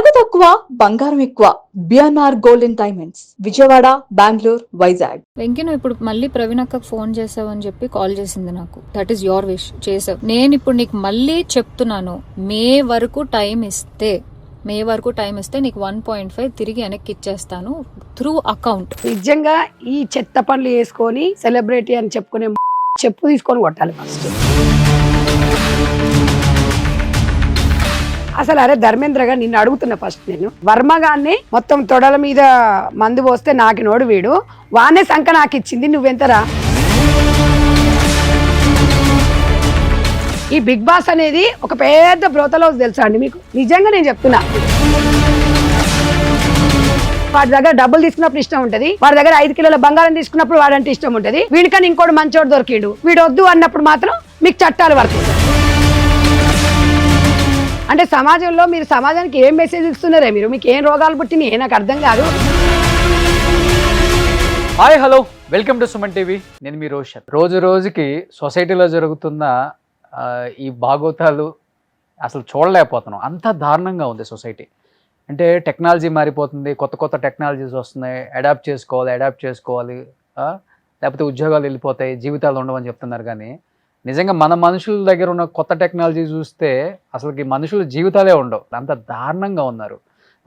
నగదు తక్కువ బంగారం ఎక్కువ BNR golden diamonds Vijayawada Bengaluru Vizag. Venky నువ్వు ఇప్పుడు మళ్ళీ ప్రవీణ్ అక్కకు ఫోన్ చేసావని చెప్పి కాల్ చేసింది నాకు. దట్ ఈస్ యువర్ విష్, చేసావు. నేను ఇప్పుడు నీకు మళ్ళీ చెప్తున్నాను, మే వరకు టైం ఇస్తే నీకు 1.5 తిరిగి వెనక్కి ఇచ్చేస్తాను త్రూ అకౌంట్. నిజంగా ఈ చెత్త పనులు వేసుకొని సెలబ్రిటీ అని చెప్పుకునే చెప్పు తీసుకొని కొట్టాలి ఫస్ట్. అసలు అరే ధర్మేంద్ర గారు నిన్ను అడుగుతున్నా ఫస్ట్, నేను వర్మ గారిని మొత్తం తొడల మీద మందు పోస్తే నాకు నోడు వీడు వానే సంక నాకు ఇచ్చింది, నువ్వెంతరా? ఈ బిగ్ బాస్ అనేది ఒక పెద్ద బ్రోతల్ హౌస్ తెలుసా అండి మీకు? నిజంగా నేను చెప్తున్నా. వాడి దగ్గర డబ్బులు తీసుకున్నప్పుడు ఇష్టం ఉంటది, వాడి దగ్గర 5 కిలోల బంగారం తీసుకున్నప్పుడు వాడంటే ఇష్టం ఉంటది, వీడికని ఇంకోటి మంచోడు దొరికిండు, వీడు వద్దు అన్నప్పుడు మాత్రం మీకు చట్టాలు వర్తిస్తాయి. అంటే సమాజంలో మీరు సమాజానికి ఏం మెసేజ్ ఇస్తున్నారే మీరు? మీకు ఏం రోగాలు పుట్టినాయి నాకు అర్థం కాదు. Hi hello, welcome to Suman TV. నేను మీ రోషన్. రోజు రోజుకి సొసైటీలో జరుగుతున్న ఈ భాగోతాలు అసలు చూడలేకపోతున్నాం. అంత దారుణంగా ఉంది సొసైటీ. అంటే టెక్నాలజీ మారిపోతుంది, కొత్త కొత్త టెక్నాలజీస్ వస్తున్నాయి, అడాప్ట్ చేసుకోవాలి, లేకపోతే ఉద్యోగాలు వెళ్ళిపోతాయి, జీవితాలు ఉండవని చెప్తున్నారు. కానీ నిజంగా మన మనుషుల దగ్గర ఉన్న కొత్త టెక్నాలజీ చూస్తే అసలుకి మనుషుల జీవితాలే ఉండవు, అంత దారుణంగా ఉన్నారు.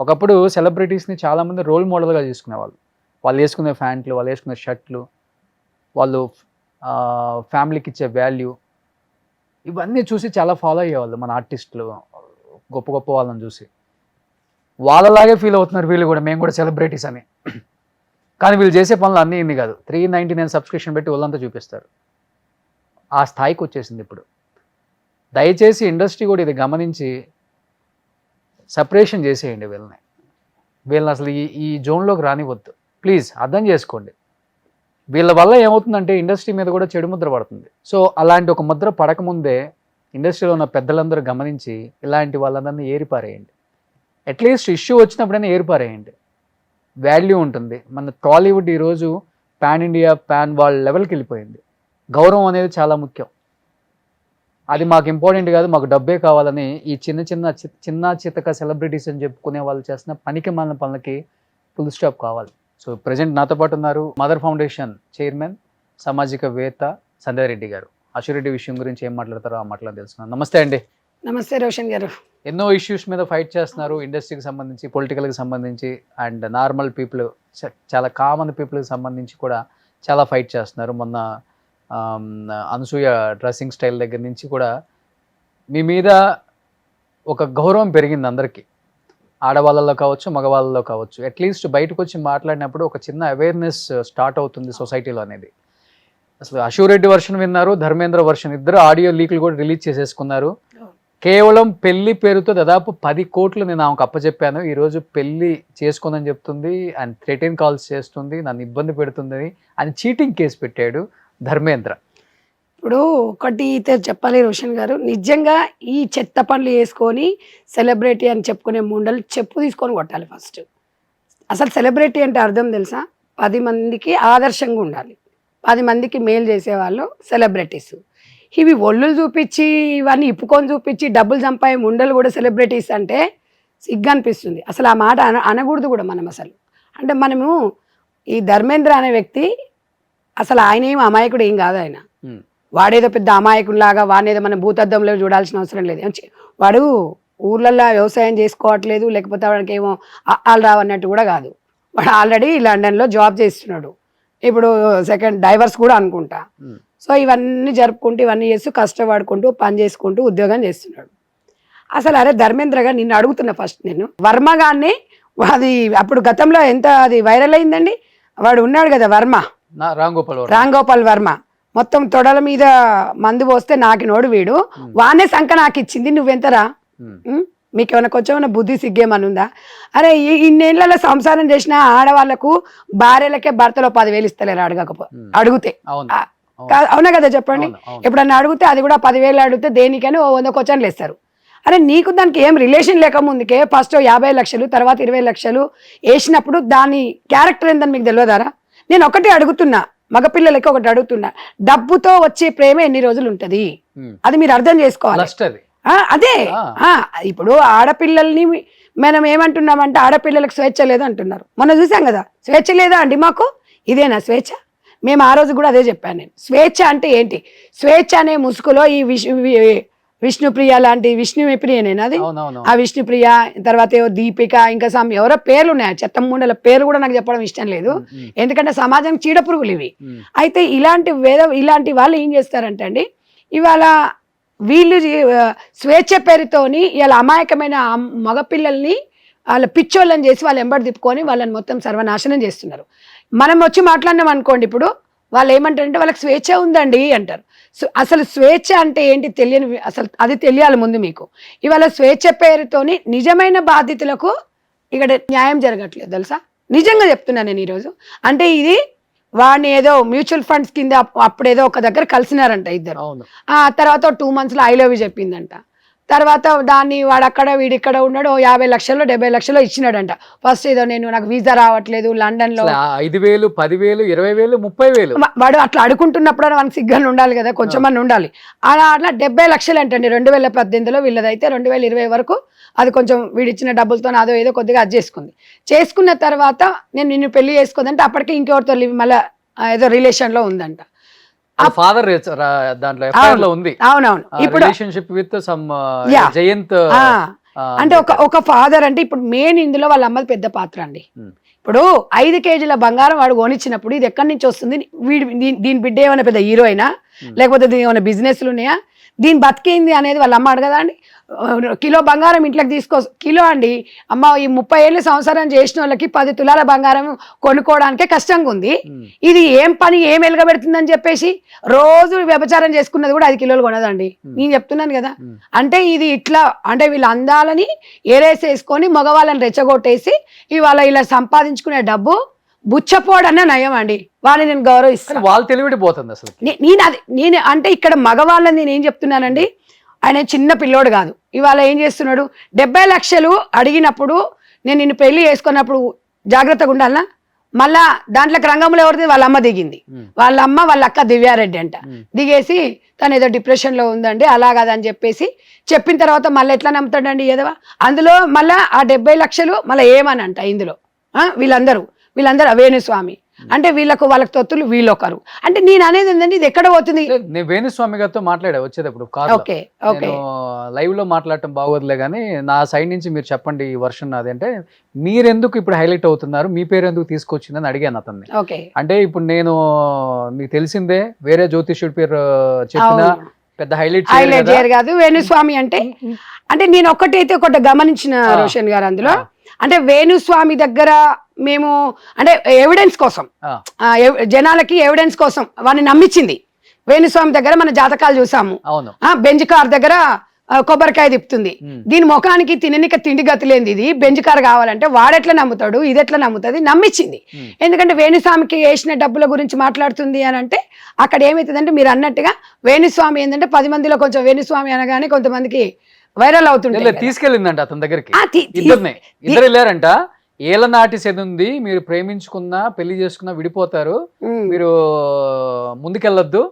ఒకప్పుడు సెలబ్రిటీస్ని చాలామంది రోల్ మోడల్గా తీసుకునేవాళ్ళు. వాళ్ళు వేసుకునే ప్యాంట్లు, వాళ్ళు వేసుకునే షర్ట్లు, వాళ్ళు ఫ్యామిలీకి ఇచ్చే వాల్యూ, ఇవన్నీ చూసి చాలా ఫాలో అయ్యేవాళ్ళు మన ఆర్టిస్టులు, గొప్ప గొప్ప వాళ్ళని చూసి. వాళ్ళలాగే ఫీల్ అవుతున్నారు వీళ్ళు కూడా, మేము కూడా సెలబ్రిటీస్ అని. కానీ వీళ్ళు చేసే పనులు అన్నీ ఇన్ని కాదు. 399 సబ్స్క్రిప్షన్ పెట్టి వాళ్ళంతా చూపిస్తారు. ఆ స్థాయికి వచ్చేసింది ఇప్పుడు. దయచేసి ఇండస్ట్రీ కూడా ఇది గమనించి సపరేషన్ చేసేయండి వీళ్ళని అసలు ఈ జోన్లోకి రానివద్దు. ప్లీజ్ అర్థం చేసుకోండి. వీళ్ళ వల్ల ఏమవుతుందంటే ఇండస్ట్రీ మీద కూడా చెడు ముద్ర పడుతుంది. సో అలాంటి ఒక ముద్ర పడకముందే ఇండస్ట్రీలో ఉన్న పెద్దలందరూ గమనించి ఇలాంటి వాళ్ళందరినీ ఏరిపారేయండి. అట్లీస్ట్ ఇష్యూ వచ్చినప్పుడైనా ఏరిపారేయండి. వాల్యూ ఉంటుంది. మన టాలీవుడ్ ఈరోజు పాన్ ఇండియా, పాన్ వరల్డ్ లెవెల్కి వెళ్ళిపోయింది. గౌరవం అనేది చాలా ముఖ్యం. అది మాకు ఇంపార్టెంట్ కాదు, మాకు డబ్బే కావాలని ఈ చిన్న చితక సెలబ్రిటీస్ అని చెప్పుకునే వాళ్ళు చేస్తున్న పనికి మాలిన పనులకి ఫుల్ స్టాప్ కావాలి. సో ప్రజెంట్ నాతో పాటు ఉన్నారు మదర్ ఫౌండేషన్ చైర్మన్, సామాజికవేత్త సంధ్య రెడ్డి గారు. అశ్వరెడ్డి విషయం గురించి ఏం మాట్లాడతారో ఆ మాటలు తెలుసుకున్నాను. నమస్తే అండి. నమస్తే రోషన్ గారు. ఎన్నో ఇష్యూస్ మీద ఫైట్ చేస్తున్నారు, ఇండస్ట్రీకి సంబంధించి, పొలిటికల్కి సంబంధించి, అండ్ నార్మల్ పీపుల్, చాలా కామన్ పీపుల్కి సంబంధించి కూడా చాలా ఫైట్ చేస్తున్నారు. మొన్న అనసూయ డ్రెస్సింగ్ స్టైల్ దగ్గర నుంచి కూడా మీ మీద ఒక గౌరవం పెరిగింది అందరికీ, ఆడవాళ్ళలో కావచ్చు, మగవాళ్ళలో కావచ్చు. అట్లీస్ట్ బయటకు వచ్చి మాట్లాడినప్పుడు ఒక చిన్న అవేర్నెస్ స్టార్ట్ అవుతుంది సొసైటీలో అనేది. అసలు అశ్వరెడ్డి వర్షన్ విన్నారు, ధర్మేంద్ర వర్షన్, ఇద్దరు ఆడియో లీకులు కూడా రిలీజ్ చేసేసుకున్నారు. కేవలం పెళ్లి పేరుతో దాదాపు 10 కోట్లు నేను ఆమెకు అప్పచెప్పాను, ఈరోజు పెళ్లి చేసుకుందని చెప్తుంది, అండ్ థ్రెటన్ కాల్స్ చేస్తుంది, నన్ను ఇబ్బంది పెడుతుంది అని చీటింగ్ కేసు పెట్టాడు ధర్మేంద్ర. ఇప్పుడు ఒకటి చెప్పాలి రోషన్ గారు, నిజంగా ఈ చెత్త పనులు వేసుకొని సెలబ్రిటీ అని చెప్పుకునే ముండలు చెప్పు తీసుకొని కొట్టాలి ఫస్ట్. అసలు సెలబ్రిటీ అంటే అర్థం తెలుసా? 10 మందికి ఆదర్శంగా ఉండాలి, 10 మందికి మేలు చేసేవాళ్ళు సెలబ్రిటీస్. ఇవి ఒళ్ళు చూపించి, ఇవన్నీ ఇప్పుకొని చూపించి డబ్బులు సంపాదే ముండలు కూడా సెలబ్రిటీస్ అంటే సిగ్గు అనిపిస్తుంది. అసలు ఆ మాట అనకూడదు కూడా మనం అసలు. అంటే మనము ఈ ధర్మేంద్ర అనే వ్యక్తి అసలు ఆయన ఏం అమాయకుడు ఏం కాదు. ఆయన వాడేదో పెద్ద అమాయకుడిలాగా వాడేదో మన భూతద్దంలో చూడాల్సిన అవసరం లేదు. వాడు ఊర్లలో వ్యవసాయం చేసుకోవట్లేదు, లేకపోతే వాడికి ఏమో వాళ్ళు రావన్నట్టు కూడా కాదు. వాడు ఆల్రెడీ లండన్లో జాబ్ చేస్తున్నాడు, ఇప్పుడు సెకండ్ డైవర్స్ కూడా అనుకుంటా. సో ఇవన్నీ జరుపుకుంటూ, ఇవన్నీ చేస్తూ, కష్టపడుకుంటూ, పని చేసుకుంటూ ఉద్యోగం చేస్తున్నాడు. అసలు అరే ధర్మేంద్ర గారు నిన్ను అడుగుతున్నా ఫస్ట్, నేను వర్మ గారిని, అది అప్పుడు గతంలో ఎంత అది వైరల్ అయిందండి, వాడు ఉన్నాడు కదా వర్మ, రామ్ గోపాల్ వర్మ, మొత్తం తొడల మీద మందు పోస్తే నాకు నోడు వీడు వానే సంక నాకు ఇచ్చింది, నువ్వెంతరా? మీకు ఏమైనా కొంచెం బుద్ధి సిగ్గేమని ఉందా? అరే ఇన్నేళ్లలో సంసారం చేసిన ఆడవాళ్లకు భార్యలకే భర్తలో 10,000 ఇస్తలేరు అడిగితే. అవునా కదా చెప్పండి? ఎప్పుడన్నా అడిగితే అది కూడా 10,000 అడిగితే దేనికని 100 క్వశ్చన్లు వేస్తారు. అరే నీకు దానికి ఏం రిలేషన్ లేకముందుకే ఫస్ట్ 50 లక్షలు, తర్వాత 20 లక్షలు వేసినప్పుడు దాని క్యారెక్టర్ ఏందని మీకు తెలియదారా? నేను ఒకటి అడుగుతున్నా, మగపిల్లలకి ఒకటి అడుగుతున్నా, డబ్బుతో వచ్చే ప్రేమ ఎన్ని రోజులు ఉంటది? అది మీరు అర్థం చేసుకోవాలి. అదే ఇప్పుడు ఆడపిల్లల్ని మనం ఏమంటున్నామంటే ఆడపిల్లలకు స్వేచ్ఛ లేదు అంటున్నారు. మొన్న చూసాం కదా, స్వేచ్ఛ లేదా అండి మాకు? ఇదేనా స్వేచ్ఛ? మేము ఆ రోజు కూడా అదే చెప్పాను నేను. స్వేచ్ఛ అంటే ఏంటి? స్వేచ్ఛ అనే ముసుగులో ఈ విష్ణుప్రియ లాంటి విష్ణుప్రియనేనా అది? ఆ విష్ణుప్రియ తర్వాత ఏవో దీపిక ఇంకా ఎవరో పేర్లు ఉన్నాయి. చెత్తమూండల పేరు కూడా నాకు చెప్పడం ఇష్టం లేదు, ఎందుకంటే సమాజం చీడపురుగులు ఇవి. అయితే ఇలాంటి వాళ్ళు ఏం చేస్తారంటే అండి, ఇవాళ వీళ్ళు స్వేచ్ఛ పేరుతోని ఇలా అమాయకమైన మగపిల్లల్ని వాళ్ళ పిచ్చోళ్ళని చేసి వాళ్ళు ఎంబడి తిప్పుకొని వాళ్ళని మొత్తం సర్వనాశనం చేస్తున్నారు. మనం వచ్చి మాట్లాడినాం అనుకోండి, ఇప్పుడు వాళ్ళు ఏమంటారంటే వాళ్ళకి స్వేచ్ఛ ఉందండి అంటారు. అసలు స్వేచ్ఛ అంటే ఏంటి తెలియని, అసలు అది తెలియాలి ముందు మీకు. ఇవాళ స్వేచ్ఛ పేరుతోని నిజమైన బాధితులకు ఇక్కడ న్యాయం జరగట్లేదు తెలుసా, నిజంగా చెప్తున్నాను నేను ఈరోజు. అంటే ఇది వాడిని ఏదో మ్యూచువల్ ఫండ్స్ కింద అప్పుడేదో ఒక దగ్గర కలిసినారంట ఇద్దరు. ఆ తర్వాత 2 months ఐ లవ్ యూ చెప్పిందంట. తర్వాత దాన్ని వాడు అక్కడ వీడిక్కడ ఉన్నాడు, 50 లక్షలు 70 లక్షలు ఇచ్చినాడంట. ఫస్ట్ ఏదో నేను నాకు వీసా రావట్లేదు లండన్ లో 5,000 10,000 20,000 30,000 వాడు అట్లా అడుకుంటున్నప్పుడు మనకు సిగ్గానే ఉండాలి కదా, కొంచెం మంది ఉండాలి. అలా 70 లక్షలు అంటండి 2018లో, వీళ్ళదైతే 2020 వరకు అది కొంచెం వీడిచ్చిన డబ్బులతో అదో ఏదో కొద్దిగా అది చేసుకున్న తర్వాత నేను నిన్ను పెళ్లి చేసుకోదంటే అప్పటికి ఇంకెవరితో మళ్ళీ ఏదో రిలేషన్ లో ఉందంట. ఫాదర్ దాంట్లో ఎఫ్ఐఆర్ లో ఉంది. అవునవును. ఇప్పుడు రిలేషన్షిప్ విత్ సమ్ జయంత్ అంటే ఒక ఫాదర్ అంటే ఇప్పుడు మెయిన్ ఇందులో వాళ్ళ అమ్మది పెద్ద పాత్ర అండి. ఇప్పుడు 5 కేజీల బంగారం వాడు కొనిచ్చినప్పుడు ఇది ఎక్కడి నుంచి వస్తుంది? దీని బిడ్డ ఏమైనా పెద్ద హీరో అయినా, లేకపోతే దీని ఏమైనా బిజినెస్లు ఉన్నాయా, దీని బతికేంది అనేది వాళ్ళ అమ్మ అడగదా అండి? కిలో బంగారం ఇంట్లోకి కిలో అండి అమ్మ, ఈ 30 ఏళ్ళు సంవత్సరం చేసిన వాళ్ళకి 10 తులాల బంగారం కొనుక్కోవడానికే కష్టంగా ఉంది. ఇది ఏం పని, ఏం వెలగబెడుతుందని చెప్పేసి రోజు వ్యభిచారం చేసుకున్నది కూడా 5 కిలోలు కొనదండి. నేను చెప్తున్నాను కదా. అంటే ఇది ఇట్లా అంటే వీళ్ళు అందాలని ఏరేసేసుకొని మగవాళ్ళని రెచ్చగొట్టేసి ఇవాళ ఇలా సంపాదించుకునే డబ్బు బుచ్చపోడన్న నయం అండి. వాళ్ళని నేను గౌరవిస్తాను. వాళ్ళు తెలివిడిపోతుంది అసలు. నేను అంటే ఇక్కడ మగవాళ్ళని నేను ఏం చెప్తున్నానండి, ఆయన చిన్న పిల్లోడు కాదు. ఇవాళ ఏం చేస్తున్నాడు, 70 లక్షలు అడిగినప్పుడు నేను నిన్ను పెళ్లి చేసుకున్నప్పుడు జాగ్రత్తగా ఉండాలనా? మళ్ళా దాంట్లోకి రంగంలో ఎవరిది? వాళ్ళ అమ్మ దిగింది. వాళ్ళ అమ్మ వాళ్ళ అక్క దివ్యారెడ్డి అంట. దిగేసి తను ఏదో డిప్రెషన్ లో ఉందండి అలా కాదని చెప్పేసి చెప్పిన తర్వాత మళ్ళీ ఎట్లా నమ్ముతాడండి ఏదవా? అందులో మళ్ళా ఆ 70 లక్షలు మళ్ళీ ఏమని అంట ఇందులో వీళ్ళందరూ వేణుస్వామి అంటే వాళ్ళకి తొత్తులు వీళ్ళొకరు. అంటే నేను అనేది ఏంటంటే ఇది ఎక్కడ పోతుంది? నేను వేణుస్వామి గారితో మాట్లాడా వచ్చేటప్పుడు లైవ్ లో మాట్లాడటం బాగోదులే కానీ నా సైడ్ నుంచి మీరు చెప్పండి ఈ వర్షన్ అది అంటే మీరెందుకు ఇప్పుడు హైలైట్ అవుతున్నారు, మీ పేరు ఎందుకు తీసుకొచ్చిందని అడిగాను అతన్ని. అంటే ఇప్పుడు నేను మీకు తెలిసిందే వేరే జ్యోతిష్యుడి పేరు చెప్పిన పెద్ద హైలైట్ చేయరు కాదు. వేణుస్వామి అంటే నేను ఒకటి గమనించిన రోషన్ గారు అందులో, అంటే వేణుస్వామి దగ్గర మేము అంటే ఎవిడెన్స్ కోసం జనాలకి ఎవిడెన్స్ కోసం వాడిని నమ్మించింది. వేణుస్వామి దగ్గర మన జాతకాలు చూసాము, బెంజ్ కార్ దగ్గర కొబ్బరికాయ తిప్పుతుంది, దీని ముఖానికి తిననిక తిండి గతి లేనిది, ఇది బెంజ్ కార్ కావాలంటే వాడెట్లా నమ్ముతాడు, ఇది ఎట్లా నమ్ముతుంది? నమ్మించింది. ఎందుకంటే వేణుస్వామికి వేసిన డబ్బుల గురించి మాట్లాడుతుంది అని అంటే అక్కడ ఏమవుతుందంటే మీరు అన్నట్టుగా వేణుస్వామి ఏంటంటే 10 మందిలో కొంచెం వేణుస్వామి అనగానే కొంతమందికి వైరల్ అవుతుండే. తీసుకెళ్ళిందంట అతని దగ్గరికి, ఇద్దరు వెళ్ళారంట. ఏలనాటి సెదుంది, మీరు ప్రేమించుకున్నా పెళ్లి చేసుకున్నా విడిపోతారు, మీరు ముందుకెళ్ళొద్దు,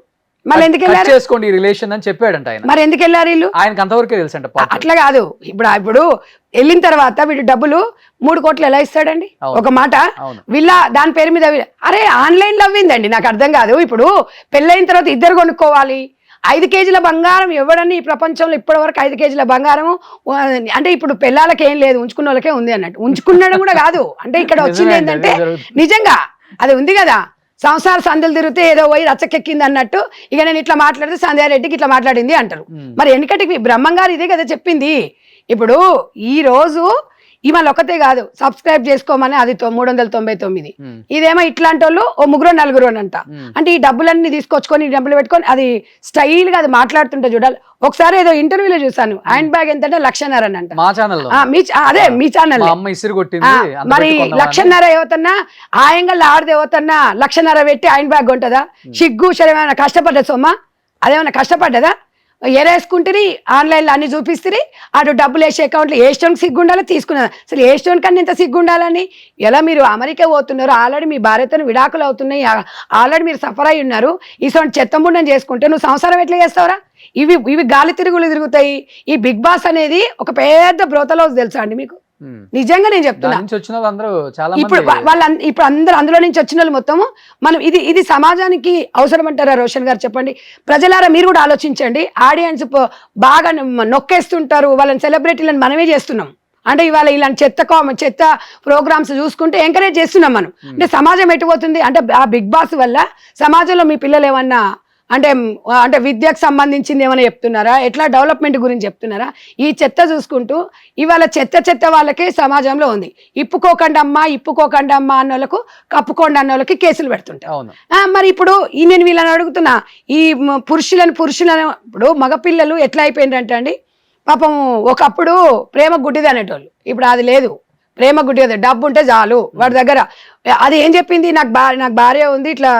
మళ్ళీ ఎందుకు చేసుకోండి ఈ రిలేషన్ అని చెప్పాడంట ఆయన. మరి ఎందుకు వెళ్ళారు వీళ్ళు? ఆయనకి అంతవరకే తెలుసంట. అట్లా కాదు, ఇప్పుడు వెళ్ళిన తర్వాత వీడు డబ్బులు 3 కోట్లు ఎలా ఇస్తాడండి? ఒక మాట వీళ్ళ దాని పేరు మీద అరే ఆన్లైన్ లో అవ్విందండి, నాకు అర్థం కాదు. ఇప్పుడు పెళ్ళైన తర్వాత ఇద్దరు కొనుక్కోవాలి. 5 కేజీల బంగారం ఎవడని ఈ ప్రపంచంలో ఇప్పటి వరకు 5 కేజీల బంగారం అంటే ఇప్పుడు పిల్లలకి ఏం లేదు, ఉంచుకున్న వాళ్ళకే ఉంది అన్నట్టు. ఉంచుకున్నాడు కూడా కాదు, అంటే ఇక్కడ వచ్చింది ఏంటంటే నిజంగా అది ఉంది కదా, సంసార సందులు తిరిగితే ఏదో పోయి రచ్చకెక్కింది అన్నట్టు. ఇక నేను ఇట్లా మాట్లాడితే సంధ్యారెడ్డికి ఇట్లా మాట్లాడింది అంటారు. మరి వెనకటికి బ్రహ్మంగారు ఇదే కదా చెప్పింది. ఇప్పుడు ఈ రోజు ఇవాళ ఒకటే కాదు, సబ్స్క్రైబ్ చేసుకోమని అది 399. ఇదేమో ఇట్లాంటి వాళ్ళు 3-4 అని అంట. అంటే ఈ డబ్బులన్నీ తీసుకొచ్చుకొని డబ్బులు పెట్టుకొని అది స్టైల్ గా అది మాట్లాడుతుంటే చూడాలి. ఒకసారి ఏదో ఇంటర్వ్యూలో చూసాను, హ్యాండ్ బ్యాగ్ ఎంత అంటే 1,50,000 అని అంట. అదే మీ ఛానల్. మరి 1,50,000 ఏవతన్నా ఆయంగా ఆడది ఏవతన్నా 1,50,000 పెట్టి హ్యాండ్ బ్యాగ్ ఉంటుందా? సిగ్గు శరమేమైనా కష్టపడ్డా సొమ్మా? అదేమన్నా కష్టపడ్డదా? ఎరేసుకుంటే ఆన్లైన్లో అన్ని చూపిస్తే అటు డబ్బులు వేసే అకౌంట్లో ఏ స్టోన్కి సిగ్గుండాలో తీసుకున్నారు. అసలు ఏ స్టోన్ కన్నా ఇంత సిగ్గుండాలని? ఎలా మీరు అమెరికా పోతున్నారు, ఆల్రెడీ మీ భార్యతో విడాకులు అవుతున్నాయి, ఆల్రెడీ మీరు సఫర్ అయి ఉన్నారు, ఇటువంటి చెత్తముండం చేసుకుంటే నువ్వు సంసారం ఎట్లా చేస్తావురా? ఇవి గాలి తిరుగులు తిరుగుతాయి. ఈ బిగ్ బాస్ అనేది ఒక పెద్ద బ్రోతలో తెలుసా అండి మీకు? నిజంగా నేను చెప్తున్నా. దాని నుంచి వచ్చిన వాళ్ళందరూ చాలా ఇప్పుడు మంది వాళ్ళ ఇప్పుడు అందరూ అందులో నుంచి వచ్చిన వాళ్ళు మొత్తము మనం ఇది సమాజానికి అవసరం అంటారా రోషన్ గారు? చెప్పండి. ప్రజలారా మీరు కూడా ఆలోచించండి. ఆడియన్స్ బాగా నొక్కేస్తుంటారు వాళ్ళని, సెలబ్రిటీలను మనమే చేస్తున్నాం. అంటే ఇవాళ ఇలాంటి చెత్త ప్రోగ్రామ్స్ చూసుకుంటే ఎంకరేజ్ చేస్తున్నాం మనం. అంటే సమాజం ఎటుపోతుంది అంటే ఆ బిగ్ బాస్ వల్ల సమాజంలో మీ పిల్లలు ఏమన్నా అంటే విద్యకు సంబంధించింది ఏమైనా చెప్తున్నారా? ఎట్లా డెవలప్మెంట్ గురించి చెప్తున్నారా? ఈ చెత్త చూసుకుంటూ ఇవాళ చెత్త వాళ్ళకే సమాజంలో ఉంది. ఇప్పుకోకండి అమ్మా అన్న వాళ్ళకు, కప్పుకోండి అన్న వాళ్ళకి కేసులు పెడుతుంటారు. మరి ఇప్పుడు నేను వీళ్ళని అడుగుతున్నా, ఈ పురుషులను ఇప్పుడు మగపిల్లలు ఎట్లా అయిపోయిందంటే అండి, పాపం ఒకప్పుడు ప్రేమ గుడ్డిది అనేటోళ్ళు, ఇప్పుడు అది లేదు. ప్రేమ గుడ్డి, డబ్బు ఉంటే చాలు వాడి దగ్గర. అది ఏం చెప్పింది, నాకు భార్య ఉంది, ఇట్లా